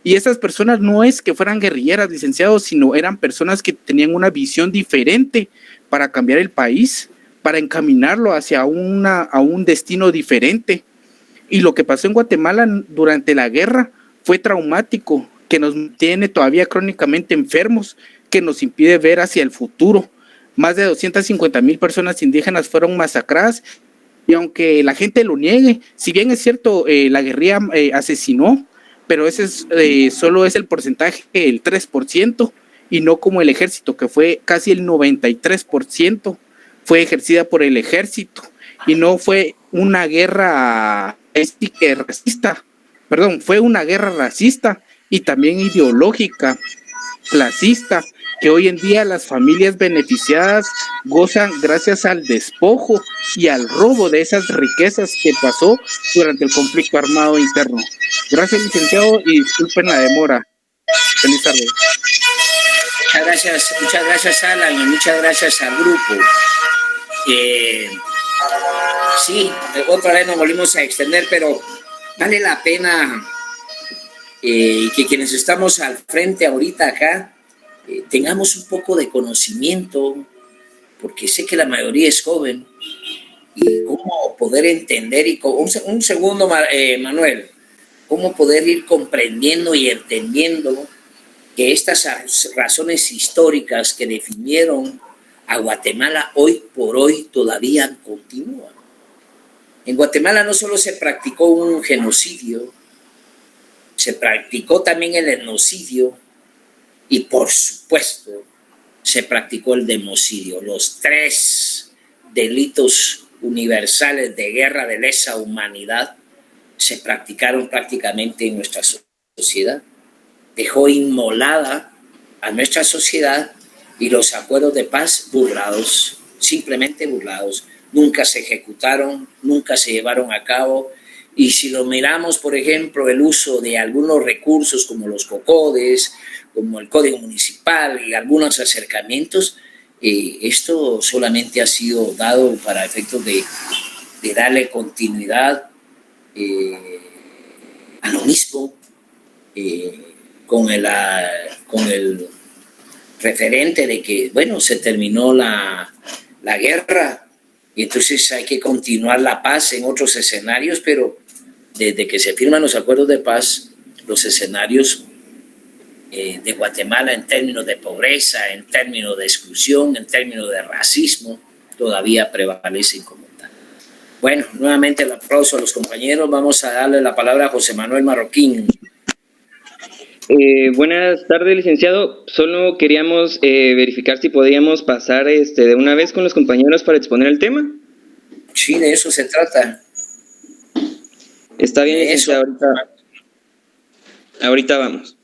Y esas personas no es que fueran guerrilleras, licenciados, sino eran personas que tenían una visión diferente para cambiar el país, para encaminarlo hacia a un destino diferente. Y lo que pasó en Guatemala durante la guerra fue traumático, que nos tiene todavía crónicamente enfermos, que nos impide ver hacia el futuro. Más de 250,000 personas indígenas fueron masacradas, y aunque la gente lo niegue, si bien es cierto, la guerrilla asesinó, pero ese solo es el porcentaje, el 3%, y no como el ejército, que fue casi el 93%, fue ejercida por el ejército, y no fue una guerra racista, perdón, fue una guerra racista y también ideológica, clasista, que hoy en día las familias beneficiadas gozan gracias al despojo y al robo de esas riquezas que pasó durante el conflicto armado interno. Gracias, licenciado, y disculpen la demora. Feliz tarde. Muchas gracias, Alan, y muchas gracias al grupo. Sí, otra vez nos volvimos a extender, pero vale la pena que quienes estamos al frente ahorita acá tengamos un poco de conocimiento, porque sé que la mayoría es joven, y cómo poder entender, y un segundo, Manuel, cómo poder ir comprendiendo y entendiendo que estas razones históricas que definieron a Guatemala hoy por hoy todavía continúan. En Guatemala no solo se practicó un genocidio, se practicó también el etnocidio, y por supuesto se practicó el democidio, los 3 delitos universales de guerra de lesa humanidad se practicaron prácticamente en nuestra sociedad. Dejó inmolada a nuestra sociedad, y los acuerdos de paz burlados, simplemente burlados. Nunca se ejecutaron, nunca se llevaron a cabo. Y si lo miramos, por ejemplo, el uso de algunos recursos como los COCODES, como el Código Municipal y algunos acercamientos, esto solamente ha sido dado para efectos de darle continuidad a lo mismo, con el referente de que, bueno, se terminó la guerra y entonces hay que continuar la paz en otros escenarios, pero desde que se firman los acuerdos de paz, los escenarios de Guatemala en términos de pobreza, en términos de exclusión, en términos de racismo, todavía prevalecen como tal. Bueno, nuevamente el aplauso a los compañeros. Vamos a darle la palabra a José Manuel Marroquín. Buenas tardes, licenciado. Solo queríamos verificar si podíamos pasar de una vez con los compañeros para exponer el tema. Sí, de eso se trata. Está bien, licenciado. Ahorita vamos.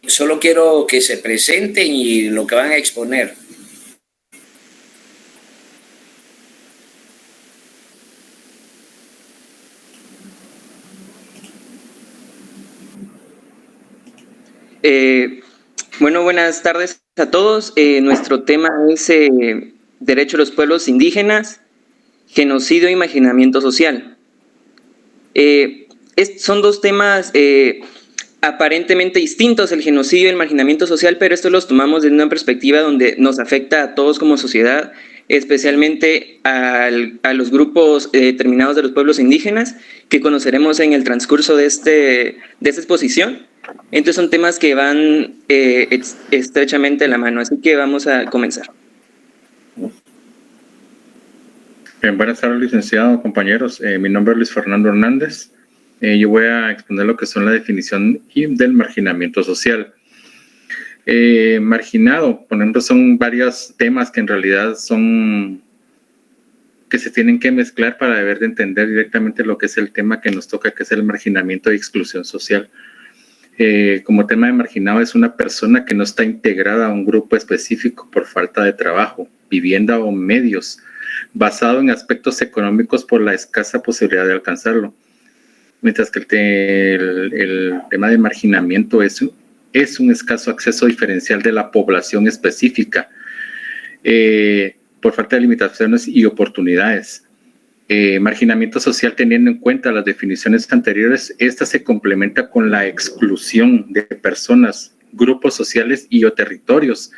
Solo quiero que se presenten y lo que van a exponer. Bueno, buenas tardes a todos. Nuestro tema es Derecho a los pueblos indígenas, genocidio e imaginamiento social. Son dos temas aparentemente distintos, el genocidio y el marginamiento social, pero estos los tomamos desde una perspectiva donde nos afecta a todos como sociedad, especialmente a los grupos determinados de los pueblos indígenas, que conoceremos en el transcurso de esta exposición. Entonces son temas que van estrechamente de la mano, así que vamos a comenzar. Bien, buenas tardes, licenciado, compañeros. Mi nombre es Luis Fernando Hernández. Yo voy a exponer lo que son la definición del marginamiento social. Marginado, por ejemplo, son varios temas que en realidad que se tienen que mezclar para deber de entender directamente lo que es el tema que nos toca, que es el marginamiento y exclusión social. Como tema de marginado es una persona que no está integrada a un grupo específico por falta de trabajo, vivienda o medios, basado en aspectos económicos por la escasa posibilidad de alcanzarlo. Mientras que el tema de marginamiento es un escaso acceso diferencial de la población específica por falta de limitaciones y oportunidades. Marginamiento social, teniendo en cuenta las definiciones anteriores, esta se complementa con la exclusión de personas, grupos sociales y o territorios.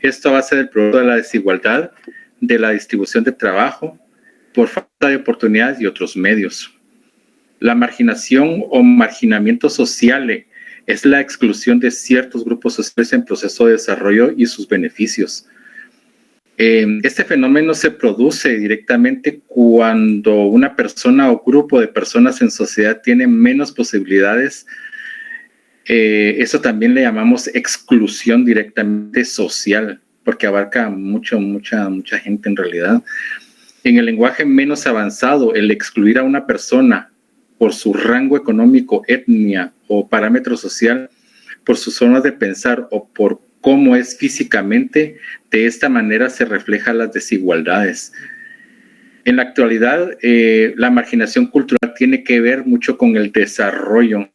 Esto a base del producto de la desigualdad, de la distribución de trabajo, por falta de oportunidades y otros medios. La marginación o marginamiento social es la exclusión de ciertos grupos sociales en proceso de desarrollo y sus beneficios. Este fenómeno se produce directamente cuando una persona o grupo de personas en sociedad tiene menos posibilidades. Eso también le llamamos exclusión directamente social, porque abarca mucha gente en realidad. En el lenguaje menos avanzado, el excluir a una persona por su rango económico, etnia o parámetro social, por sus zonas de pensar o por cómo es físicamente, de esta manera se reflejan las desigualdades. En la actualidad, la marginación cultural tiene que ver mucho con el desarrollo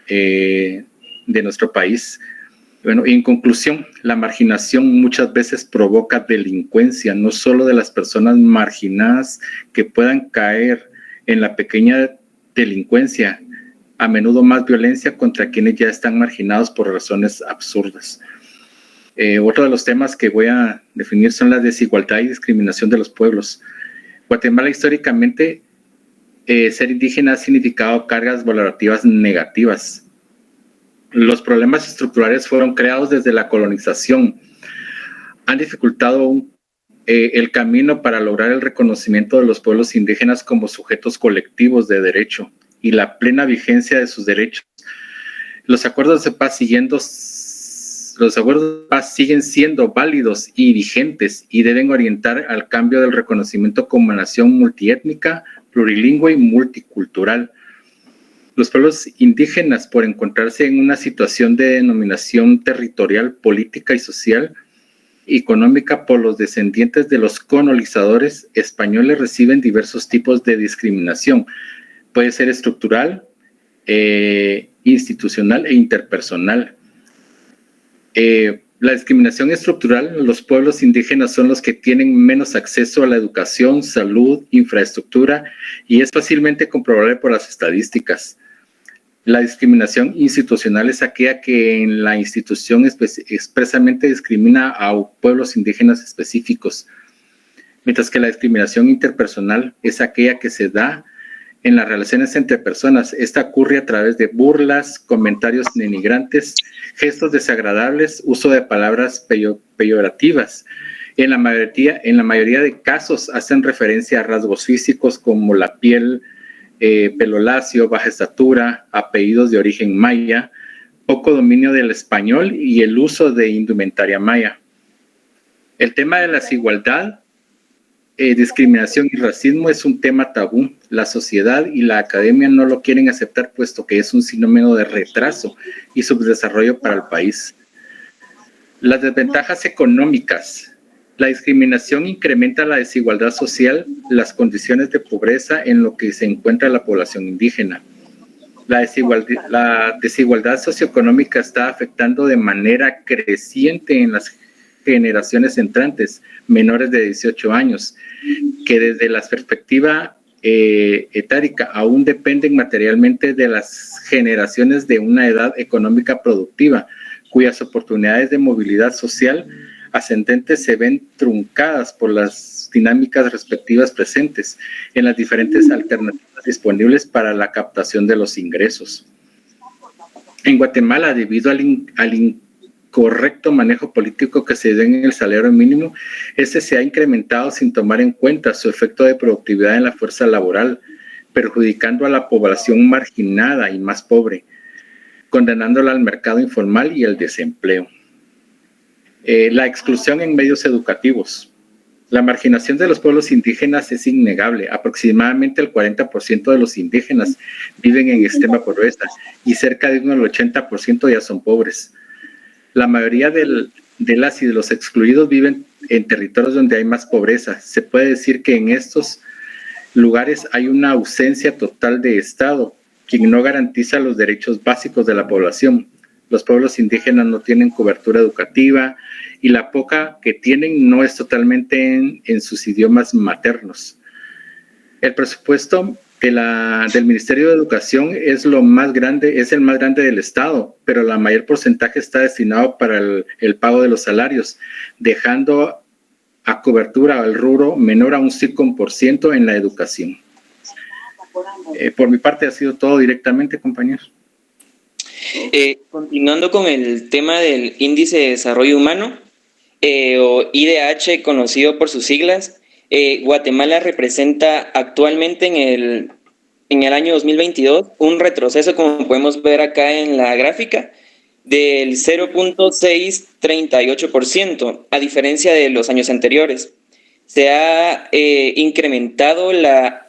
de nuestro país. Bueno, y en conclusión, la marginación muchas veces provoca delincuencia, no solo de las personas marginadas que puedan caer en la pequeña delincuencia, a menudo más violencia contra quienes ya están marginados por razones absurdas. Otro de los temas que voy a definir son la desigualdad y discriminación de los pueblos. Guatemala históricamente, ser indígena ha significado cargas valorativas negativas. Los problemas estructurales fueron creados desde la colonización. Han dificultado el camino para lograr el reconocimiento de los pueblos indígenas como sujetos colectivos de derecho y la plena vigencia de sus derechos. Los acuerdos de paz siguen siendo válidos y vigentes y deben orientar al cambio del reconocimiento como nación multiétnica, plurilingüe y multicultural. Los pueblos indígenas, por encontrarse en una situación de denominación territorial, política y social, económica por los descendientes de los colonizadores españoles, reciben diversos tipos de discriminación. Puede ser estructural, institucional e interpersonal. La discriminación estructural, los pueblos indígenas son los que tienen menos acceso a la educación, salud, infraestructura y es fácilmente comprobable por las estadísticas. La discriminación institucional es aquella que en la institución expresamente discrimina a pueblos indígenas específicos, mientras que la discriminación interpersonal es aquella que se da en las relaciones entre personas. Esta ocurre a través de burlas, comentarios denigrantes, gestos desagradables, uso de palabras peyorativas. En la mayoría de casos hacen referencia a rasgos físicos como la piel, pelo lacio, baja estatura, apellidos de origen maya, poco dominio del español y el uso de indumentaria maya. El tema de la desigualdad, discriminación y racismo es un tema tabú. La sociedad y la academia no lo quieren aceptar, puesto que es un sinónimo de retraso y subdesarrollo para el país. Las desventajas económicas. La discriminación incrementa la desigualdad social, las condiciones de pobreza en lo que se encuentra la población indígena. La desigualdad socioeconómica está afectando de manera creciente en las generaciones entrantes, menores de 18 años, que desde la perspectiva etárica aún dependen materialmente de las generaciones de una edad económica productiva, cuyas oportunidades de movilidad social ascendentes se ven truncadas por las dinámicas respectivas presentes en las diferentes alternativas disponibles para la captación de los ingresos. En Guatemala, debido al incorrecto manejo político que se dio en el salario mínimo, este se ha incrementado sin tomar en cuenta su efecto de productividad en la fuerza laboral, perjudicando a la población marginada y más pobre, condenándola al mercado informal y el desempleo. La exclusión en medios educativos. La marginación de los pueblos indígenas es innegable. Aproximadamente el 40% de los indígenas viven en extrema pobreza y cerca de un 80% ya son pobres. La mayoría de las y de los excluidos viven en territorios donde hay más pobreza. Se puede decir que en estos lugares hay una ausencia total de Estado, quien no garantiza los derechos básicos de la población. Los pueblos indígenas no tienen cobertura educativa y la poca que tienen no es totalmente en sus idiomas maternos. El presupuesto del Ministerio de Educación es el más grande del Estado, pero la mayor porcentaje está destinado para el pago de los salarios, dejando a cobertura al rubro menor a un 5% en la educación. Por mi parte ha sido todo directamente, compañeros. Continuando con el tema del Índice de Desarrollo Humano, o IDH, conocido por sus siglas, Guatemala representa actualmente en el año 2022 un retroceso, como podemos ver acá en la gráfica, del 0.638%, a diferencia de los años anteriores. Se ha incrementado la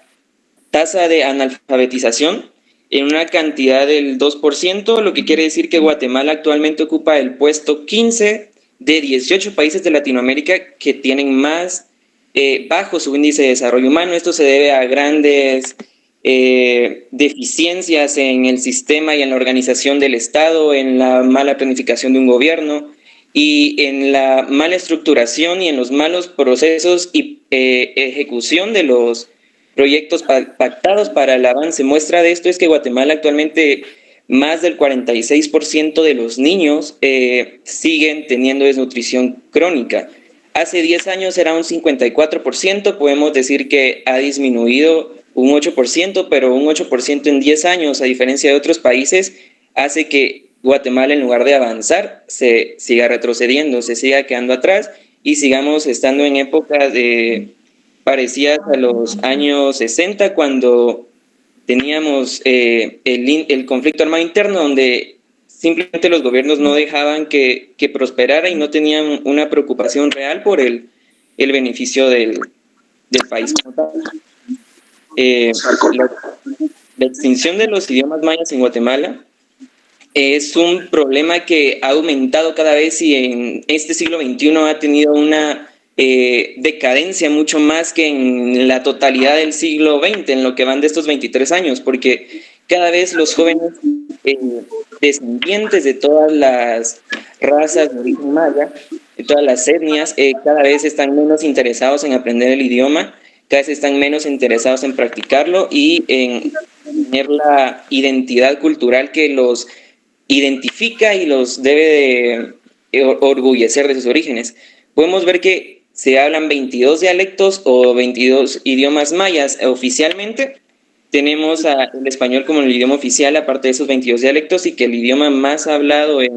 tasa de analfabetización en una cantidad del 2%, lo que quiere decir que Guatemala actualmente ocupa el puesto 15 de 18 países de Latinoamérica que tienen más bajo su índice de desarrollo humano. Esto se debe a grandes deficiencias en el sistema y en la organización del Estado, en la mala planificación de un gobierno y en la mala estructuración y en los malos procesos y ejecución de los proyectos pactados para el avance. Muestra de esto es que Guatemala actualmente más del 46% de los niños siguen teniendo desnutrición crónica. Hace 10 años era un 54%, podemos decir que ha disminuido un 8%, pero un 8% en 10 años, a diferencia de otros países, hace que Guatemala, en lugar de avanzar, se siga retrocediendo, se siga quedando atrás y sigamos estando en épocas parecidas a los años 60, cuando teníamos el conflicto armado interno, donde simplemente los gobiernos no dejaban que prosperara y no tenían una preocupación real por el beneficio del país. La extinción de los idiomas mayas en Guatemala es un problema que ha aumentado cada vez y en este siglo XXI ha tenido una decadencia mucho más que en la totalidad del siglo XX, en lo que van de estos 23 años, porque cada vez los jóvenes descendientes de todas las razas de origen maya, de todas las etnias, cada vez están menos interesados en aprender el idioma, cada vez están menos interesados en practicarlo y en tener la identidad cultural que los identifica y los debe de orgullecer de sus orígenes. Podemos ver que se hablan 22 dialectos o 22 idiomas mayas oficialmente. Tenemos el español como el idioma oficial, aparte de esos 22 dialectos, y que el idioma más hablado es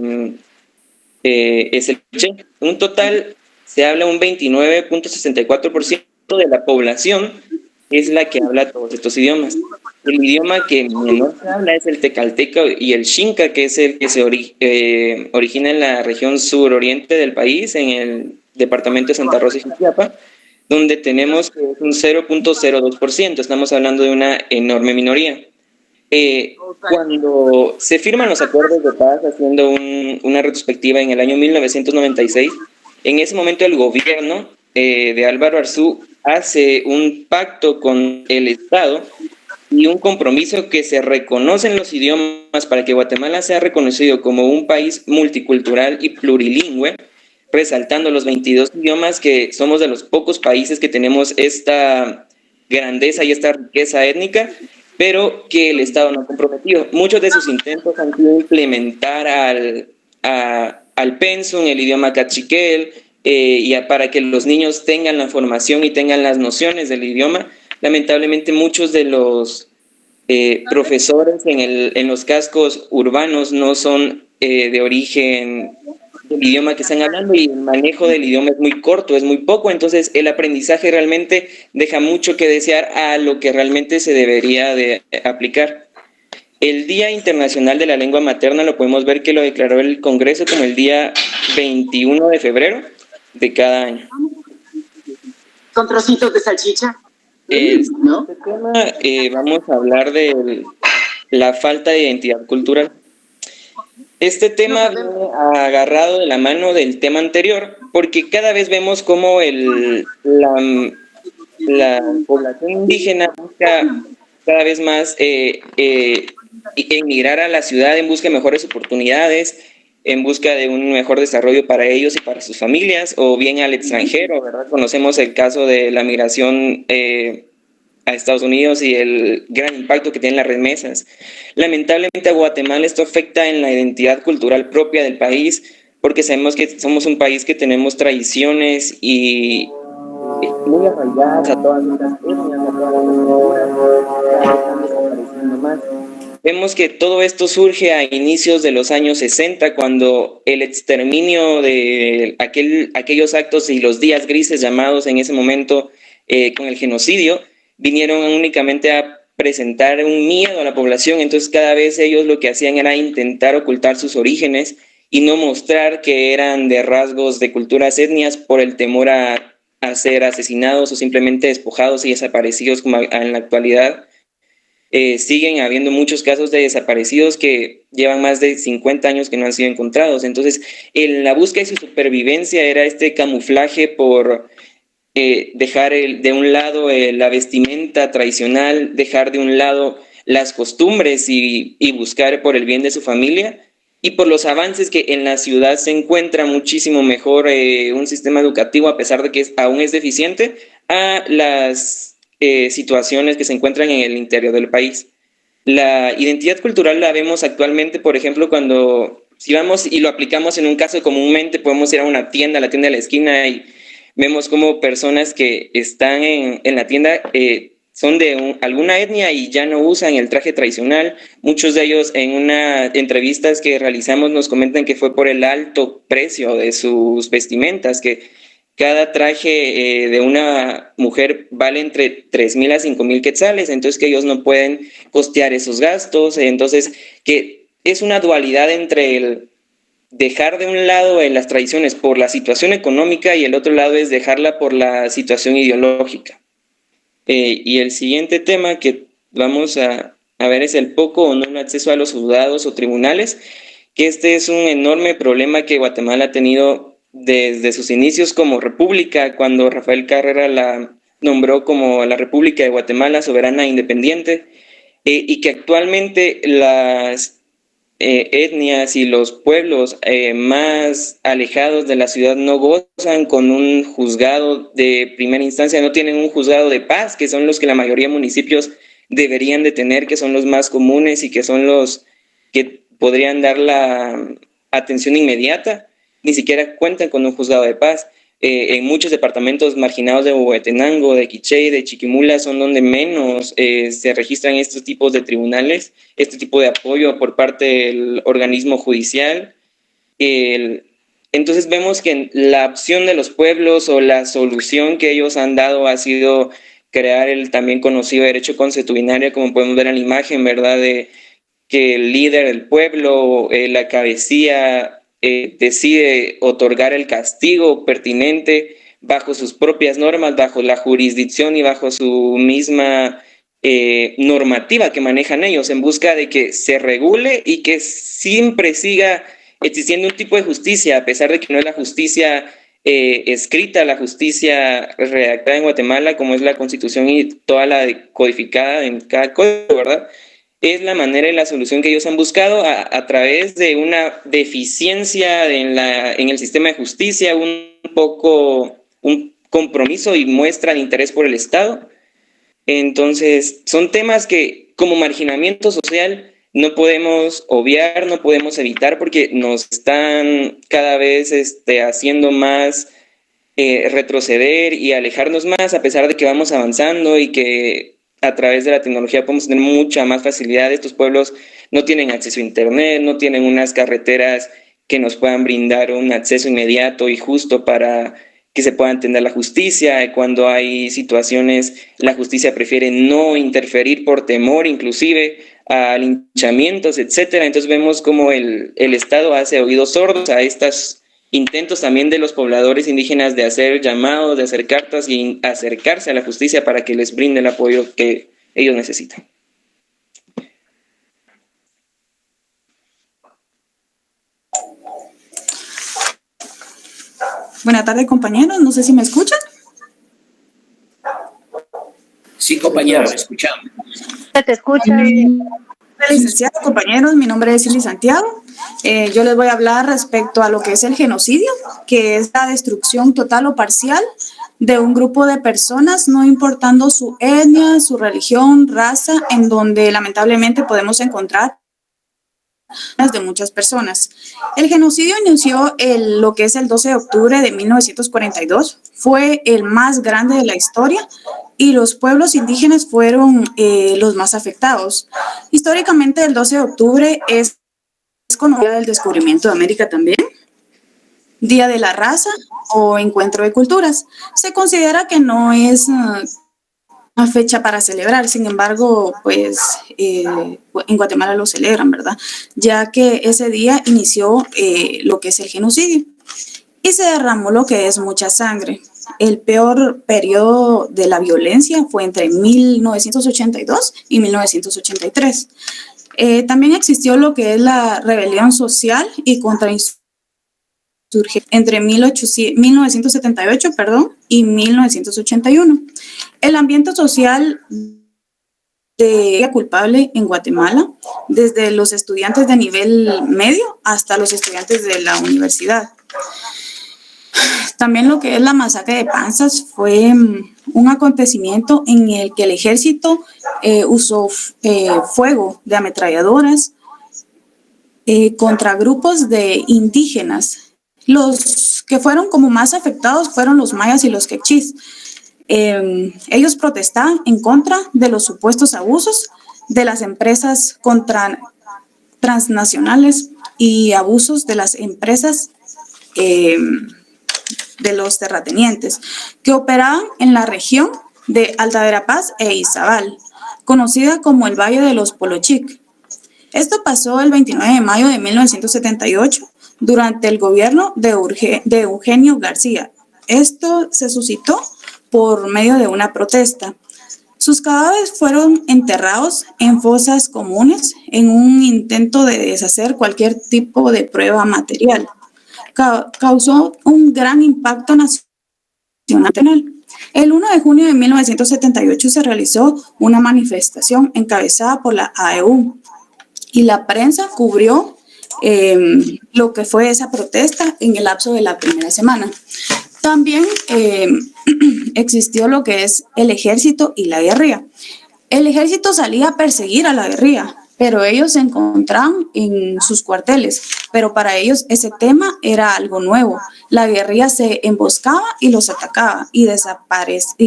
el quiché. Un total se habla un 29.64% de la población es la que habla todos estos idiomas. El idioma que menor se habla es el tecalteca y el xinca, que es el que se origina en la región suroriente del país, en el departamento de Santa Rosa y Jutiapa, donde tenemos un 0.02%. Estamos hablando de una enorme minoría. Cuando se firman los acuerdos de paz, haciendo una retrospectiva en el año 1996, en ese momento el gobierno de Álvaro Arzú hace un pacto con el Estado y un compromiso que se reconocen los idiomas para que Guatemala sea reconocido como un país multicultural y plurilingüe, resaltando los 22 idiomas, que somos de los pocos países que tenemos esta grandeza y esta riqueza étnica, pero que el Estado no ha comprometido. Muchos de sus intentos han sido implementar al pensum el idioma cachiquel, para que los niños tengan la formación y tengan las nociones del idioma. Lamentablemente muchos de los profesores en los cascos urbanos no son de origen del idioma que están hablando, y el manejo del idioma es muy corto, es muy poco, entonces el aprendizaje realmente deja mucho que desear a lo que realmente se debería de aplicar. El Día Internacional de la Lengua Materna lo podemos ver que lo declaró el Congreso como el día 21 de febrero de cada año. ¿Con trocitos de salchicha? ¿No? Este tema, vamos a hablar de la falta de identidad cultural. Este tema viene agarrado de la mano del tema anterior, porque cada vez vemos cómo la población indígena busca cada vez más emigrar a la ciudad en busca de mejores oportunidades, en busca de un mejor desarrollo para ellos y para sus familias, o bien al extranjero, ¿verdad? Conocemos el caso de la migración a Estados Unidos y el gran impacto que tienen las remesas. Lamentablemente a Guatemala esto afecta en la identidad cultural propia del país, porque sabemos que somos un país que tenemos tradiciones y muy arraigadas a todas nuestras etnias, a todas las culturas, están desapareciendo más. Vemos que todo esto surge a inicios de los años 60, cuando el exterminio de aquellos actos y los días grises llamados en ese momento con el genocidio, vinieron únicamente a presentar un miedo a la población. Entonces cada vez ellos lo que hacían era intentar ocultar sus orígenes y no mostrar que eran de rasgos de culturas etnias por el temor a ser asesinados o simplemente despojados y desaparecidos, como en la actualidad. Siguen habiendo muchos casos de desaparecidos que llevan más de 50 años que no han sido encontrados. Entonces, en la búsqueda de su supervivencia era este camuflaje por dejar de un lado la vestimenta tradicional, dejar de un lado las costumbres y buscar por el bien de su familia, y por los avances que en la ciudad se encuentra muchísimo mejor un sistema educativo, a pesar de que aún es deficiente, a las situaciones que se encuentran en el interior del país. La identidad cultural la vemos actualmente, por ejemplo, si vamos y lo aplicamos en un caso comúnmente, podemos ir a una tienda, a la tienda de la esquina, y vemos como personas que están en la tienda son de alguna etnia y ya no usan el traje tradicional. Muchos de ellos en unas entrevistas que realizamos nos comentan que fue por el alto precio de sus vestimentas, que cada traje de una mujer vale entre 3,000 a 5,000 quetzales, entonces que ellos no pueden costear esos gastos. Entonces que es una dualidad entre el dejar de un lado las tradiciones por la situación económica y el otro lado es dejarla por la situación ideológica. Y el siguiente tema que vamos a ver es el poco o no acceso a los juzgados o tribunales, que este es un enorme problema que Guatemala ha tenido desde sus inicios como república, cuando Rafael Carrera la nombró como la República de Guatemala soberana e independiente, y que actualmente las etnias y los pueblos más alejados de la ciudad no gozan con un juzgado de primera instancia, no tienen un juzgado de paz, que son los que la mayoría de municipios deberían de tener, que son los más comunes y que son los que podrían dar la atención inmediata. Ni siquiera cuentan con un juzgado de paz. En muchos departamentos marginados de Huehuetenango, de Quiché, de Chiquimula, son donde menos se registran estos tipos de tribunales, este tipo de apoyo por parte del organismo judicial. Entonces vemos que la opción de los pueblos o la solución que ellos han dado ha sido crear el también conocido derecho consuetudinario, como podemos ver en la imagen, ¿verdad? De que el líder del pueblo, la cabecilla, decide otorgar el castigo pertinente bajo sus propias normas, bajo la jurisdicción y bajo su misma normativa que manejan ellos, en busca de que se regule y que siempre siga existiendo un tipo de justicia, a pesar de que no es la justicia escrita la justicia redactada en Guatemala, como es la Constitución y toda la codificada en cada código, ¿verdad? Es la manera y la solución que ellos han buscado a través de una deficiencia en el sistema de justicia, un compromiso y muestra de interés por el Estado. Entonces, son temas que como marginamiento social no podemos obviar, no podemos evitar, porque nos están cada vez haciendo más retroceder y alejarnos más, a pesar de que vamos avanzando y que a través de la tecnología podemos tener mucha más facilidad. Estos pueblos no tienen acceso a internet, no tienen unas carreteras que nos puedan brindar un acceso inmediato y justo para que se pueda entender la justicia. Cuando hay situaciones, la justicia prefiere no interferir por temor inclusive a linchamientos, etcétera. Entonces vemos cómo el Estado hace oídos sordos a estos intentos también de los pobladores indígenas de hacer llamados, de hacer cartas y acercarse a la justicia para que les brinde el apoyo que ellos necesitan. Buenas tardes, compañeros. No sé si me escuchan. Sí, compañero, escuchamos. Se te escucha. Licenciado, compañeros, mi nombre es Silly Santiago. Yo les voy a hablar respecto a lo que es el genocidio, que es la destrucción total o parcial de un grupo de personas, no importando su etnia, su religión, raza, en donde lamentablemente podemos encontrar de muchas personas. El genocidio inició lo que es el 12 de octubre de 1942, fue el más grande de la historia y los pueblos indígenas fueron los más afectados. Históricamente el 12 de octubre es conocido el descubrimiento de América también, Día de la Raza o Encuentro de Culturas. Se considera que no es una fecha para celebrar, sin embargo, pues en Guatemala lo celebran, ¿verdad? Ya que ese día inició lo que es el genocidio y se derramó lo que es mucha sangre. El peor periodo de la violencia fue entre 1982 y 1983. También existió lo que es la rebelión social y contrainsurgencia entre 1978 y 1981. El ambiente social de culpable en Guatemala, desde los estudiantes de nivel medio hasta los estudiantes de la universidad. También lo que es la masacre de Panzas fue un acontecimiento en el que el ejército usó fuego de ametralladoras contra grupos de indígenas. Los que fueron como más afectados fueron los mayas y los quechís. Ellos protestaban en contra de los supuestos abusos de las empresas transnacionales y abusos de las empresas de los terratenientes que operaban en la región de Alta Verapaz e Izabal, conocida como el Valle de los Polochic. Esto pasó el 29 de mayo de 1978 durante el gobierno de Eugenio García. Esto se suscitó por medio de una protesta. Sus cadáveres fueron enterrados en fosas comunes en un intento de deshacer cualquier tipo de prueba material. Causó un gran impacto nacional. El 1 de junio de 1978 se realizó una manifestación encabezada por la AEU y la prensa cubrió lo que fue esa protesta en el lapso de la primera semana. También existió lo que es el ejército y la guerrilla. El ejército salía a perseguir a la guerrilla, pero ellos se encontraban en sus cuarteles, pero para ellos ese tema era algo nuevo. La guerrilla se emboscaba y los atacaba y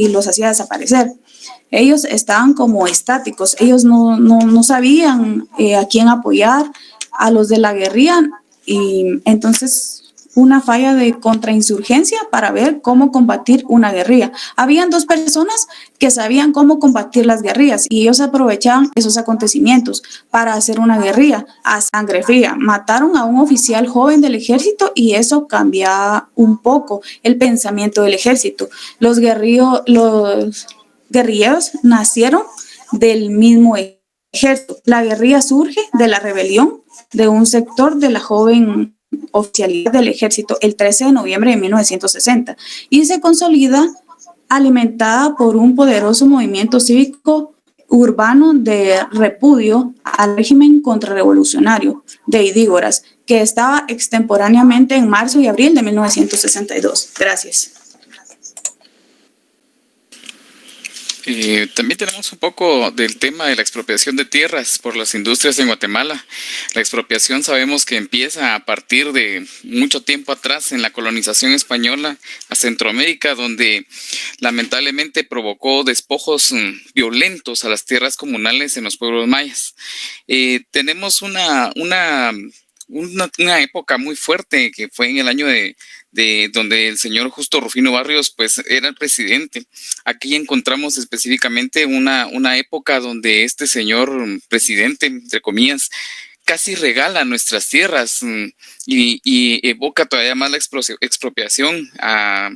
los hacía desaparecer. Ellos estaban como estáticos, ellos no sabían a quién apoyar, a los de la guerrilla, y entonces una falla de contrainsurgencia para ver cómo combatir una guerrilla. Habían dos personas que sabían cómo combatir las guerrillas y ellos aprovechaban esos acontecimientos para hacer una guerrilla a sangre fría. Mataron a un oficial joven del ejército y eso cambiaba un poco el pensamiento del ejército. Los guerrilleros nacieron del mismo ejército. La guerrilla surge de la rebelión de un sector de la joven oficialidad del ejército el 13 de noviembre de 1960 y se consolida alimentada por un poderoso movimiento cívico urbano de repudio al régimen contrarrevolucionario de Idígoras, que estaba extemporáneamente en marzo y abril de 1962. Gracias. También tenemos un poco del tema de la expropiación de tierras por las industrias en Guatemala. La expropiación sabemos que empieza a partir de mucho tiempo atrás en la colonización española a Centroamérica, donde lamentablemente provocó despojos violentos a las tierras comunales en los pueblos mayas. Tenemos una época muy fuerte que fue en el año de donde el señor Justo Rufino Barrios pues era el presidente. Aquí encontramos específicamente una época donde este señor presidente, entre comillas, casi regala nuestras tierras y evoca todavía más la expropiación a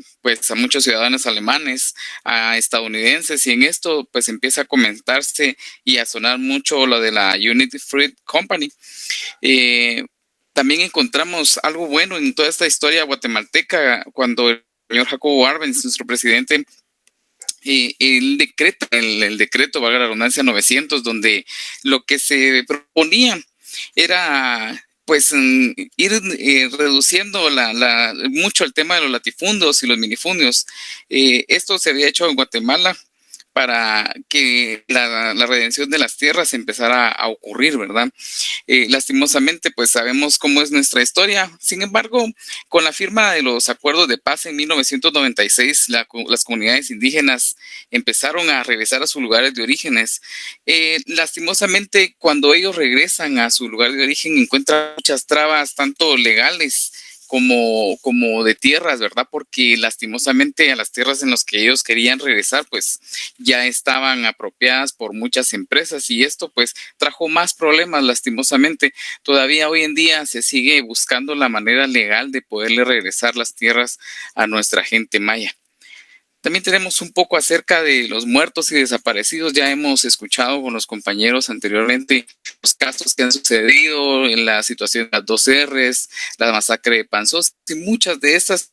muchos ciudadanos alemanes, a estadounidenses, y en esto pues empieza a comentarse y a sonar mucho lo de la Unity Fruit Company. También encontramos algo bueno en toda esta historia guatemalteca cuando el señor Jacobo Arbenz, nuestro presidente, él decreta el decreto, valga la redundancia, 900, donde lo que se proponía era pues ir reduciendo mucho el tema de los latifundios y los minifundios. Esto se había hecho en Guatemala para que la redención de las tierras empezara a ocurrir, ¿verdad? Lastimosamente, pues sabemos cómo es nuestra historia. Sin embargo, con la firma de los acuerdos de paz en 1996, las comunidades indígenas empezaron a regresar a sus lugares de orígenes. Lastimosamente, cuando ellos regresan a su lugar de origen, encuentran muchas trabas, tanto legales como de tierras, ¿verdad? Porque lastimosamente a las tierras en las que ellos querían regresar, pues ya estaban apropiadas por muchas empresas, y esto pues trajo más problemas lastimosamente. Todavía hoy en día se sigue buscando la manera legal de poderle regresar las tierras a nuestra gente maya. También tenemos un poco acerca de los muertos y desaparecidos. Ya hemos escuchado con los compañeros anteriormente los casos que han sucedido en la situación de las 2 R's, la masacre de Panzós y muchas de estas.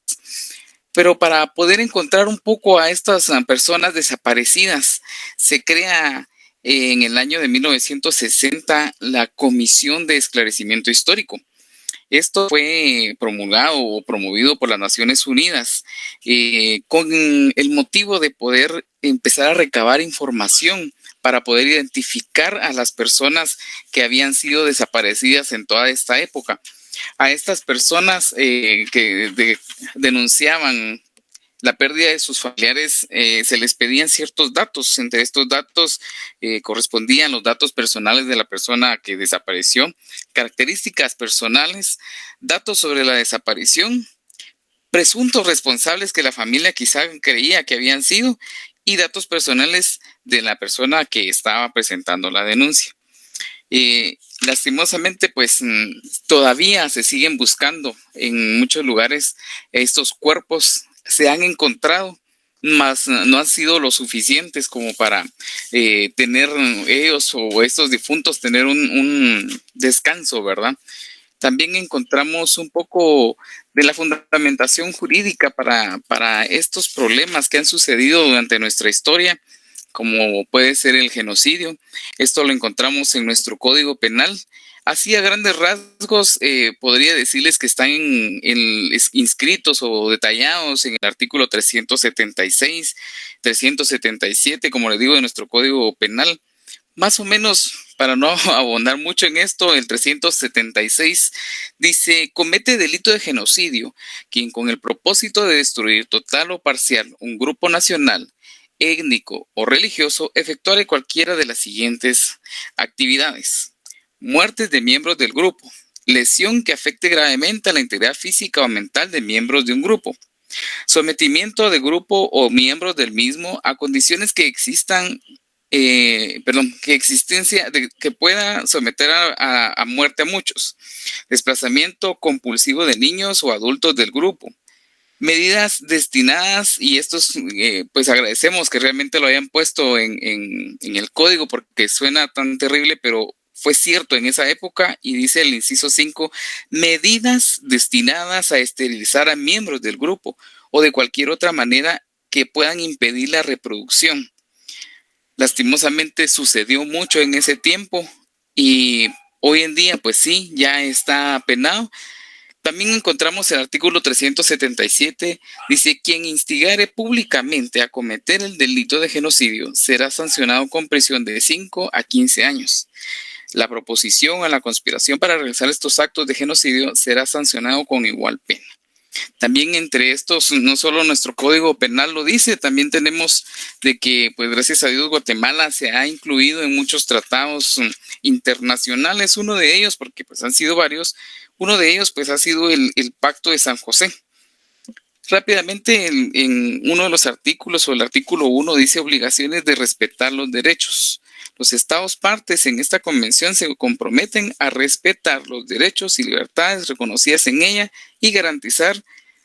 Pero para poder encontrar un poco a estas personas desaparecidas, se crea en el año de 1960 la Comisión de Esclarecimiento Histórico. Esto fue promulgado o promovido por las Naciones Unidas con el motivo de poder empezar a recabar información para poder identificar a las personas que habían sido desaparecidas en toda esta época. A estas personas que denunciaban la pérdida de sus familiares, se les pedían ciertos datos. Entre estos datos correspondían los datos personales de la persona que desapareció, características personales, datos sobre la desaparición, presuntos responsables que la familia quizá creía que habían sido, y datos personales de la persona que estaba presentando la denuncia. Lastimosamente, pues todavía se siguen buscando en muchos lugares estos cuerpos. Se han encontrado, mas no han sido lo suficientes como para tener ellos o estos difuntos tener un descanso, ¿verdad? También encontramos un poco de la fundamentación jurídica para estos problemas que han sucedido durante nuestra historia, como puede ser el genocidio. Esto lo encontramos en nuestro Código Penal. Así, a grandes rasgos, podría decirles que están inscritos o detallados en el artículo 376, 377, como les digo, de nuestro Código Penal. Más o menos, para no abundar mucho en esto, el 376 dice: comete delito de genocidio quien, con el propósito de destruir total o parcial un grupo nacional, étnico o religioso, efectuare cualquiera de las siguientes actividades: muertes de miembros del grupo, lesión que afecte gravemente a la integridad física o mental de miembros de un grupo, sometimiento de grupo o miembros del mismo a condiciones que que pueda someter a muerte a muchos, desplazamiento compulsivo de niños o adultos del grupo, medidas destinadas, y estos pues agradecemos que realmente lo hayan puesto en el código porque suena tan terrible, pero fue cierto en esa época y dice el inciso 5, medidas destinadas a esterilizar a miembros del grupo o de cualquier otra manera que puedan impedir la reproducción. Lastimosamente sucedió mucho en ese tiempo y hoy en día pues sí, ya está penado. También encontramos el artículo 377, dice, quien instigare públicamente a cometer el delito de genocidio será sancionado con prisión de 5 a 15 años. La proposición a la conspiración para realizar estos actos de genocidio será sancionado con igual pena. También entre estos, no solo nuestro Código Penal lo dice, también tenemos de que, pues gracias a Dios, Guatemala se ha incluido en muchos tratados internacionales. Uno de ellos, porque pues han sido varios, uno de ellos pues ha sido el Pacto de San José. Rápidamente, en uno de los artículos, o el artículo 1, dice obligaciones de respetar los derechos. Los Estados partes en esta convención se comprometen a respetar los derechos y libertades reconocidas en ella y garantizar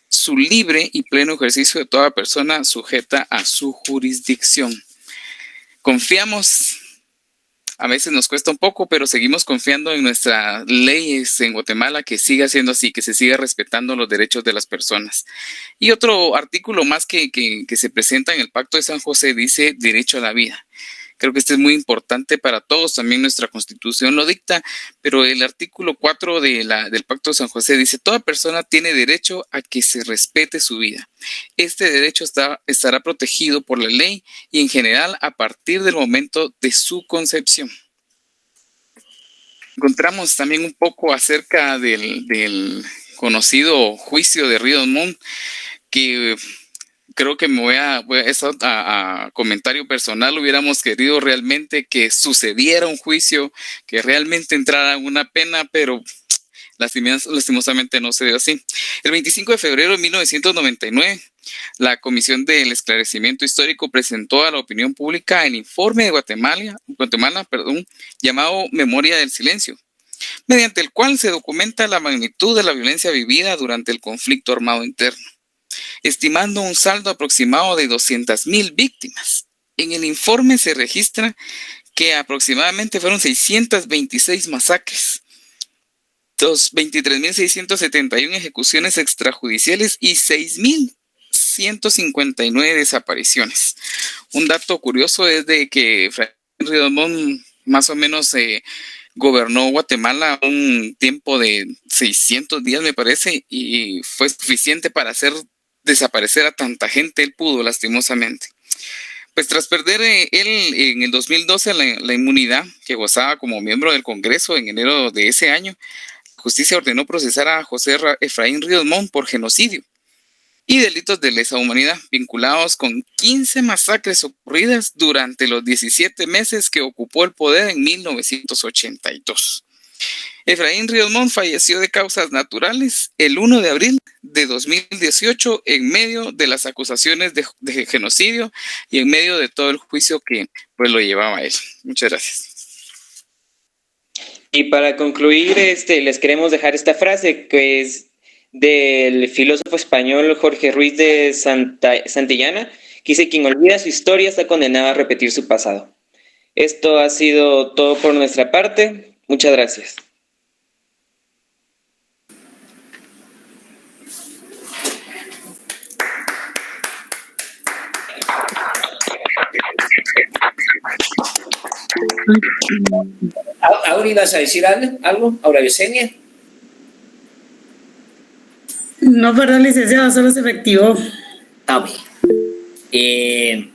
su libre y pleno ejercicio de toda persona sujeta a su jurisdicción. Confiamos, a veces nos cuesta un poco, pero seguimos confiando en nuestras leyes en Guatemala que siga siendo así, que se siga respetando los derechos de las personas. Y otro artículo más que se presenta en el Pacto de San José dice derecho a la vida. Creo que este es muy importante para todos, también nuestra Constitución lo dicta, pero el artículo 4 del Pacto de San José dice, toda persona tiene derecho a que se respete su vida. Este derecho estará protegido por la ley y en general a partir del momento de su concepción. Encontramos también un poco acerca del conocido juicio de Ríos Montt, que creo que me voy a comentario personal, hubiéramos querido realmente que sucediera un juicio, que realmente entrara una pena, pero lastimosamente no se dio así. El 25 de febrero de 1999, la Comisión del Esclarecimiento Histórico presentó a la opinión pública el informe de Guatemala, llamado Memoria del Silencio, mediante el cual se documenta la magnitud de la violencia vivida durante el conflicto armado interno, estimando un saldo aproximado de 200,000 víctimas. En el informe se registra que aproximadamente fueron 626 masacres, 23.671 ejecuciones extrajudiciales y 6.159 desapariciones. Un dato curioso es de que Efraín Ríos Montt más o menos gobernó Guatemala un tiempo de 600 días, me parece, y fue suficiente para hacer desaparecer a tanta gente. Él pudo, lastimosamente. Pues tras perder él en el 2012 la inmunidad que gozaba como miembro del Congreso en enero de ese año, la justicia ordenó procesar a José Efraín Ríos Montt por genocidio y delitos de lesa humanidad vinculados con 15 masacres ocurridas durante los 17 meses que ocupó el poder en 1982. Efraín Ríos Montt falleció de causas naturales el 1 de abril de 2018 en medio de las acusaciones de genocidio y en medio de todo el juicio que pues lo llevaba a él. Muchas gracias. Y para concluir, les queremos dejar esta frase que es del filósofo español Jorge Ruiz de Santillana, que dice: quien olvida su historia está condenado a repetir su pasado. Esto ha sido todo por nuestra parte. Muchas gracias. ¿Ahora ibas a decir algo? ¿Ahora, Yesenia? No, perdón, licenciado, solo se efectivó. Ah, bien.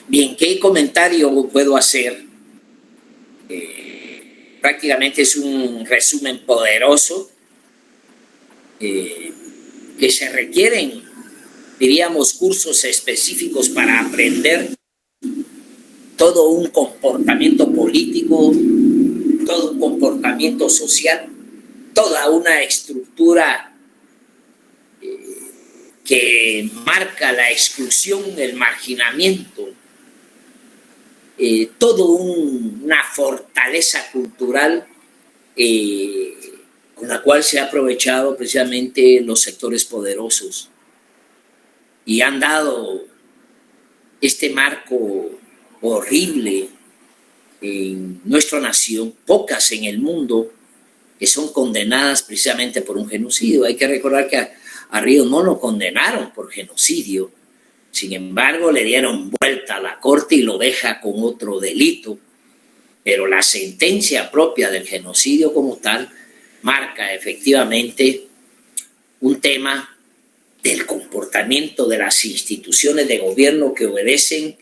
Bien, ¿qué comentario puedo hacer? Prácticamente es un resumen poderoso que se requieren, diríamos, cursos específicos para aprender todo un comportamiento político, todo un comportamiento social, toda una estructura que marca la exclusión, el marginamiento, todo una fortaleza cultural con la cual se ha aprovechado precisamente los sectores poderosos y han dado este marco horrible en nuestra nación, pocas en el mundo, que son condenadas precisamente por un genocidio. Hay que recordar que a Ríos no lo condenaron por genocidio, sin embargo le dieron vuelta a la corte y lo deja con otro delito, pero la sentencia propia del genocidio como tal marca efectivamente un tema del comportamiento de las instituciones de gobierno que obedecen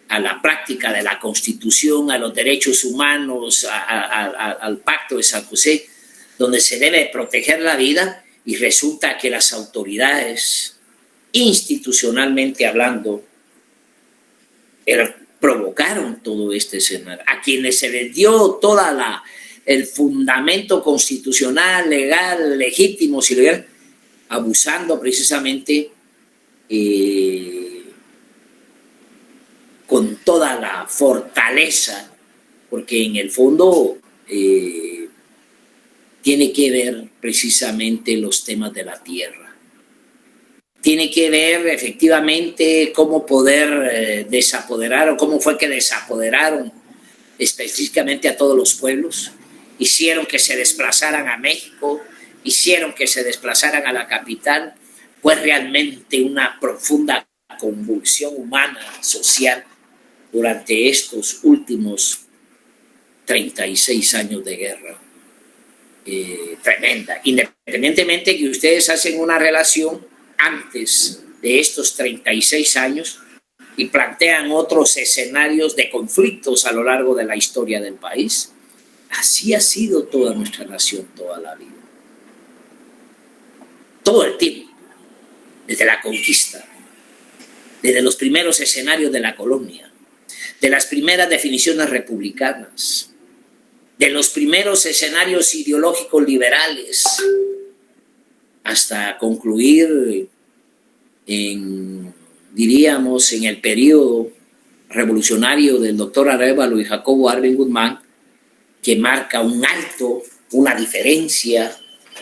a la práctica de la Constitución, a los derechos humanos, al Pacto de San José, donde se debe proteger la vida, y resulta que las autoridades, institucionalmente hablando, provocaron todo este escenario. A quienes se les dio toda el fundamento constitucional, legal, legítimo, si legal, abusando precisamente con toda la fortaleza, porque en el fondo tiene que ver precisamente los temas de la tierra. Tiene que ver efectivamente cómo poder desapoderar, o cómo fue que desapoderaron específicamente a todos los pueblos. Hicieron que se desplazaran a México, hicieron que se desplazaran a la capital. Fue realmente una profunda convulsión humana, social, durante estos últimos 36 años de guerra. Tremenda. Independientemente que ustedes hacen una relación antes de estos 36 años y plantean otros escenarios de conflictos a lo largo de la historia del país. Así ha sido toda nuestra nación toda la vida. Todo el tiempo, desde la conquista, desde los primeros escenarios de la colonia, de las primeras definiciones republicanas, de los primeros escenarios ideológicos liberales, hasta concluir diríamos, en el periodo revolucionario del doctor Arévalo y Jacobo Arben Guzmán, que marca un alto, una diferencia,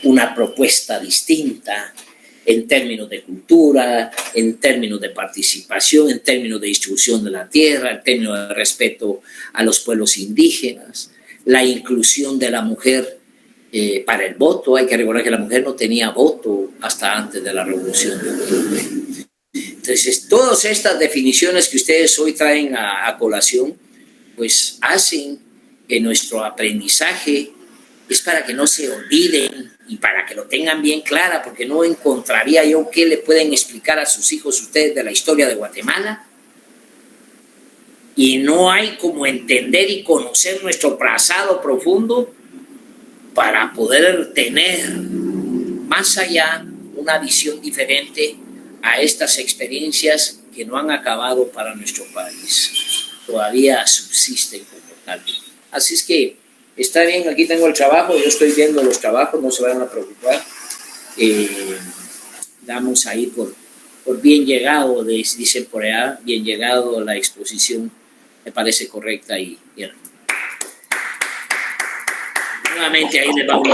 una propuesta distinta en términos de cultura, en términos de participación, en términos de distribución de la tierra, en términos de respeto a los pueblos indígenas, la inclusión de la mujer para el voto. Hay que recordar que la mujer no tenía voto hasta antes de la Revolución de Octubre. Entonces, todas estas definiciones que ustedes hoy traen a colación, pues hacen que nuestro aprendizaje es para que no se olviden y para que lo tengan bien clara, porque no encontraría yo qué le pueden explicar a sus hijos ustedes de la historia de Guatemala. Y no hay como entender y conocer nuestro pasado profundo para poder tener más allá una visión diferente a estas experiencias que no han acabado para nuestro país. Todavía subsisten como tal. Así es que está bien, aquí tengo el trabajo, yo estoy viendo los trabajos, no se vayan a preocupar. Damos ahí por bien llegado, dicen por allá, bien llegado la exposición, me parece correcta y bien. Nuevamente ahí les vamos a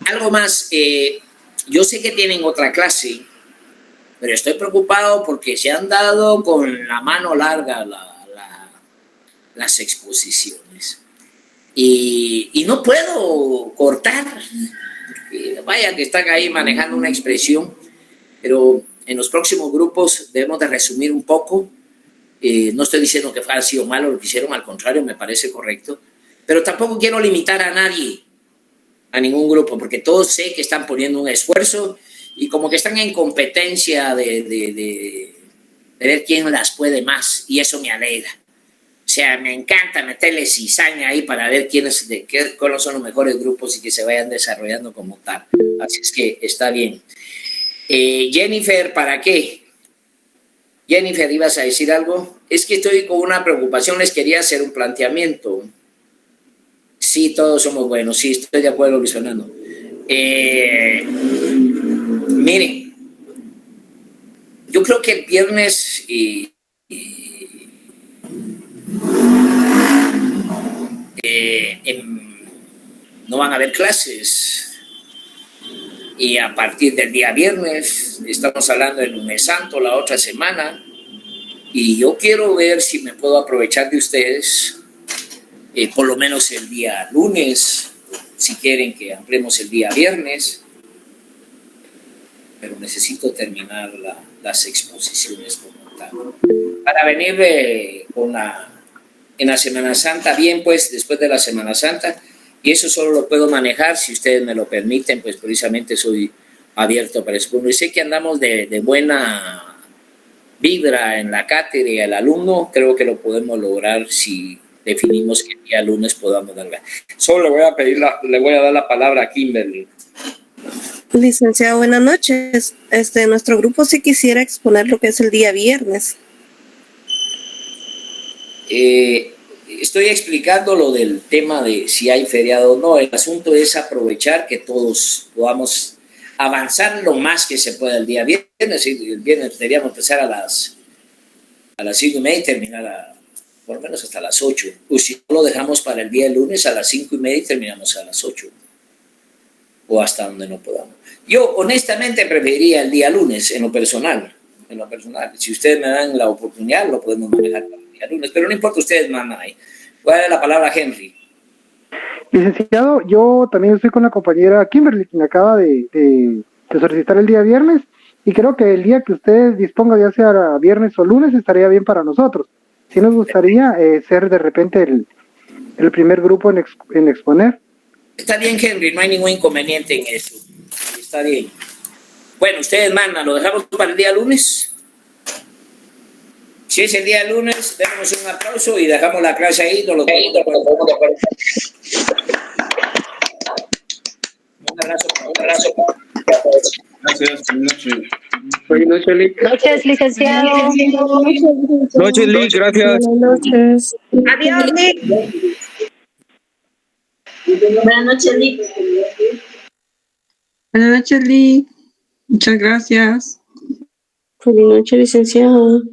algo más, yo sé que tienen otra clase, pero estoy preocupado porque se han dado con la mano larga las exposiciones. Y no puedo cortar, vaya que están ahí manejando una expresión, pero en los próximos grupos debemos de resumir un poco. No estoy diciendo que ha sido malo lo que hicieron, al contrario, me parece correcto, pero tampoco quiero limitar a nadie, a ningún grupo, porque todos sé que están poniendo un esfuerzo y como que están en competencia de ver quién las puede más, y eso me alegra. O sea, me encanta meterle cizaña ahí para ver cuáles son los mejores grupos y que se vayan desarrollando como tal. Así es que está bien. Jennifer, ¿para qué? Jennifer, ¿ibas a decir algo? Es que estoy con una preocupación, les quería hacer un planteamiento. Sí, todos somos buenos, sí, estoy de acuerdo, Luis Fernando. Miren, yo creo que el viernes no van a haber clases, y a partir del día viernes, estamos hablando del lunes santo, la otra semana, Y yo quiero ver si me puedo aprovechar de ustedes, por lo menos el día lunes, si quieren que ampliemos el día viernes, pero necesito terminar las exposiciones como tal. Para venir en la Semana Santa, bien pues, después de la Semana Santa, y eso solo lo puedo manejar si ustedes me lo permiten, pues precisamente soy abierto para eso. Y sé que andamos de buena vibra en la cátedra y el alumno, creo que lo podemos lograr si definimos que el día lunes podamos dar. Solo le voy a dar la palabra a Kimberly. Licenciado, buenas noches. Nuestro grupo sí quisiera exponer lo que es el día viernes. Estoy explicando lo del tema de si hay feriado o no. El asunto es aprovechar que todos podamos avanzar lo más que se pueda el día viernes. El viernes deberíamos empezar a las 5:30 y terminar por lo menos hasta las 8. O si no, lo dejamos para el día lunes a las 5:30 y terminamos a las 8. O hasta donde no podamos. Yo honestamente preferiría el día lunes en lo personal. Si ustedes me dan la oportunidad, lo podemos manejar para el día lunes. Pero no importa, ustedes mandan ahí. Voy a dar la palabra a Henry. Licenciado, yo también estoy con la compañera Kimberly, quien acaba de solicitar el día viernes, y creo que el día que usted disponga, ya sea viernes o lunes, estaría bien para nosotros. Sí nos gustaría ser de repente el primer grupo en exponer. Está bien, Henry, no hay ningún inconveniente en eso. Está bien. Bueno, ustedes mandan, ¿lo dejamos para el día lunes? Si es el día lunes, démonos un aplauso y dejamos la clase ahí. Un abrazo. Gracias, buenas noches. Buenas noches, Lic. Noches, licenciado. Noches, Lic, gracias. Buenas noches. Adiós, Lic. Buenas noches, Lic. Buenas noches, Lic. Muchas gracias. Buenas noches, licenciado.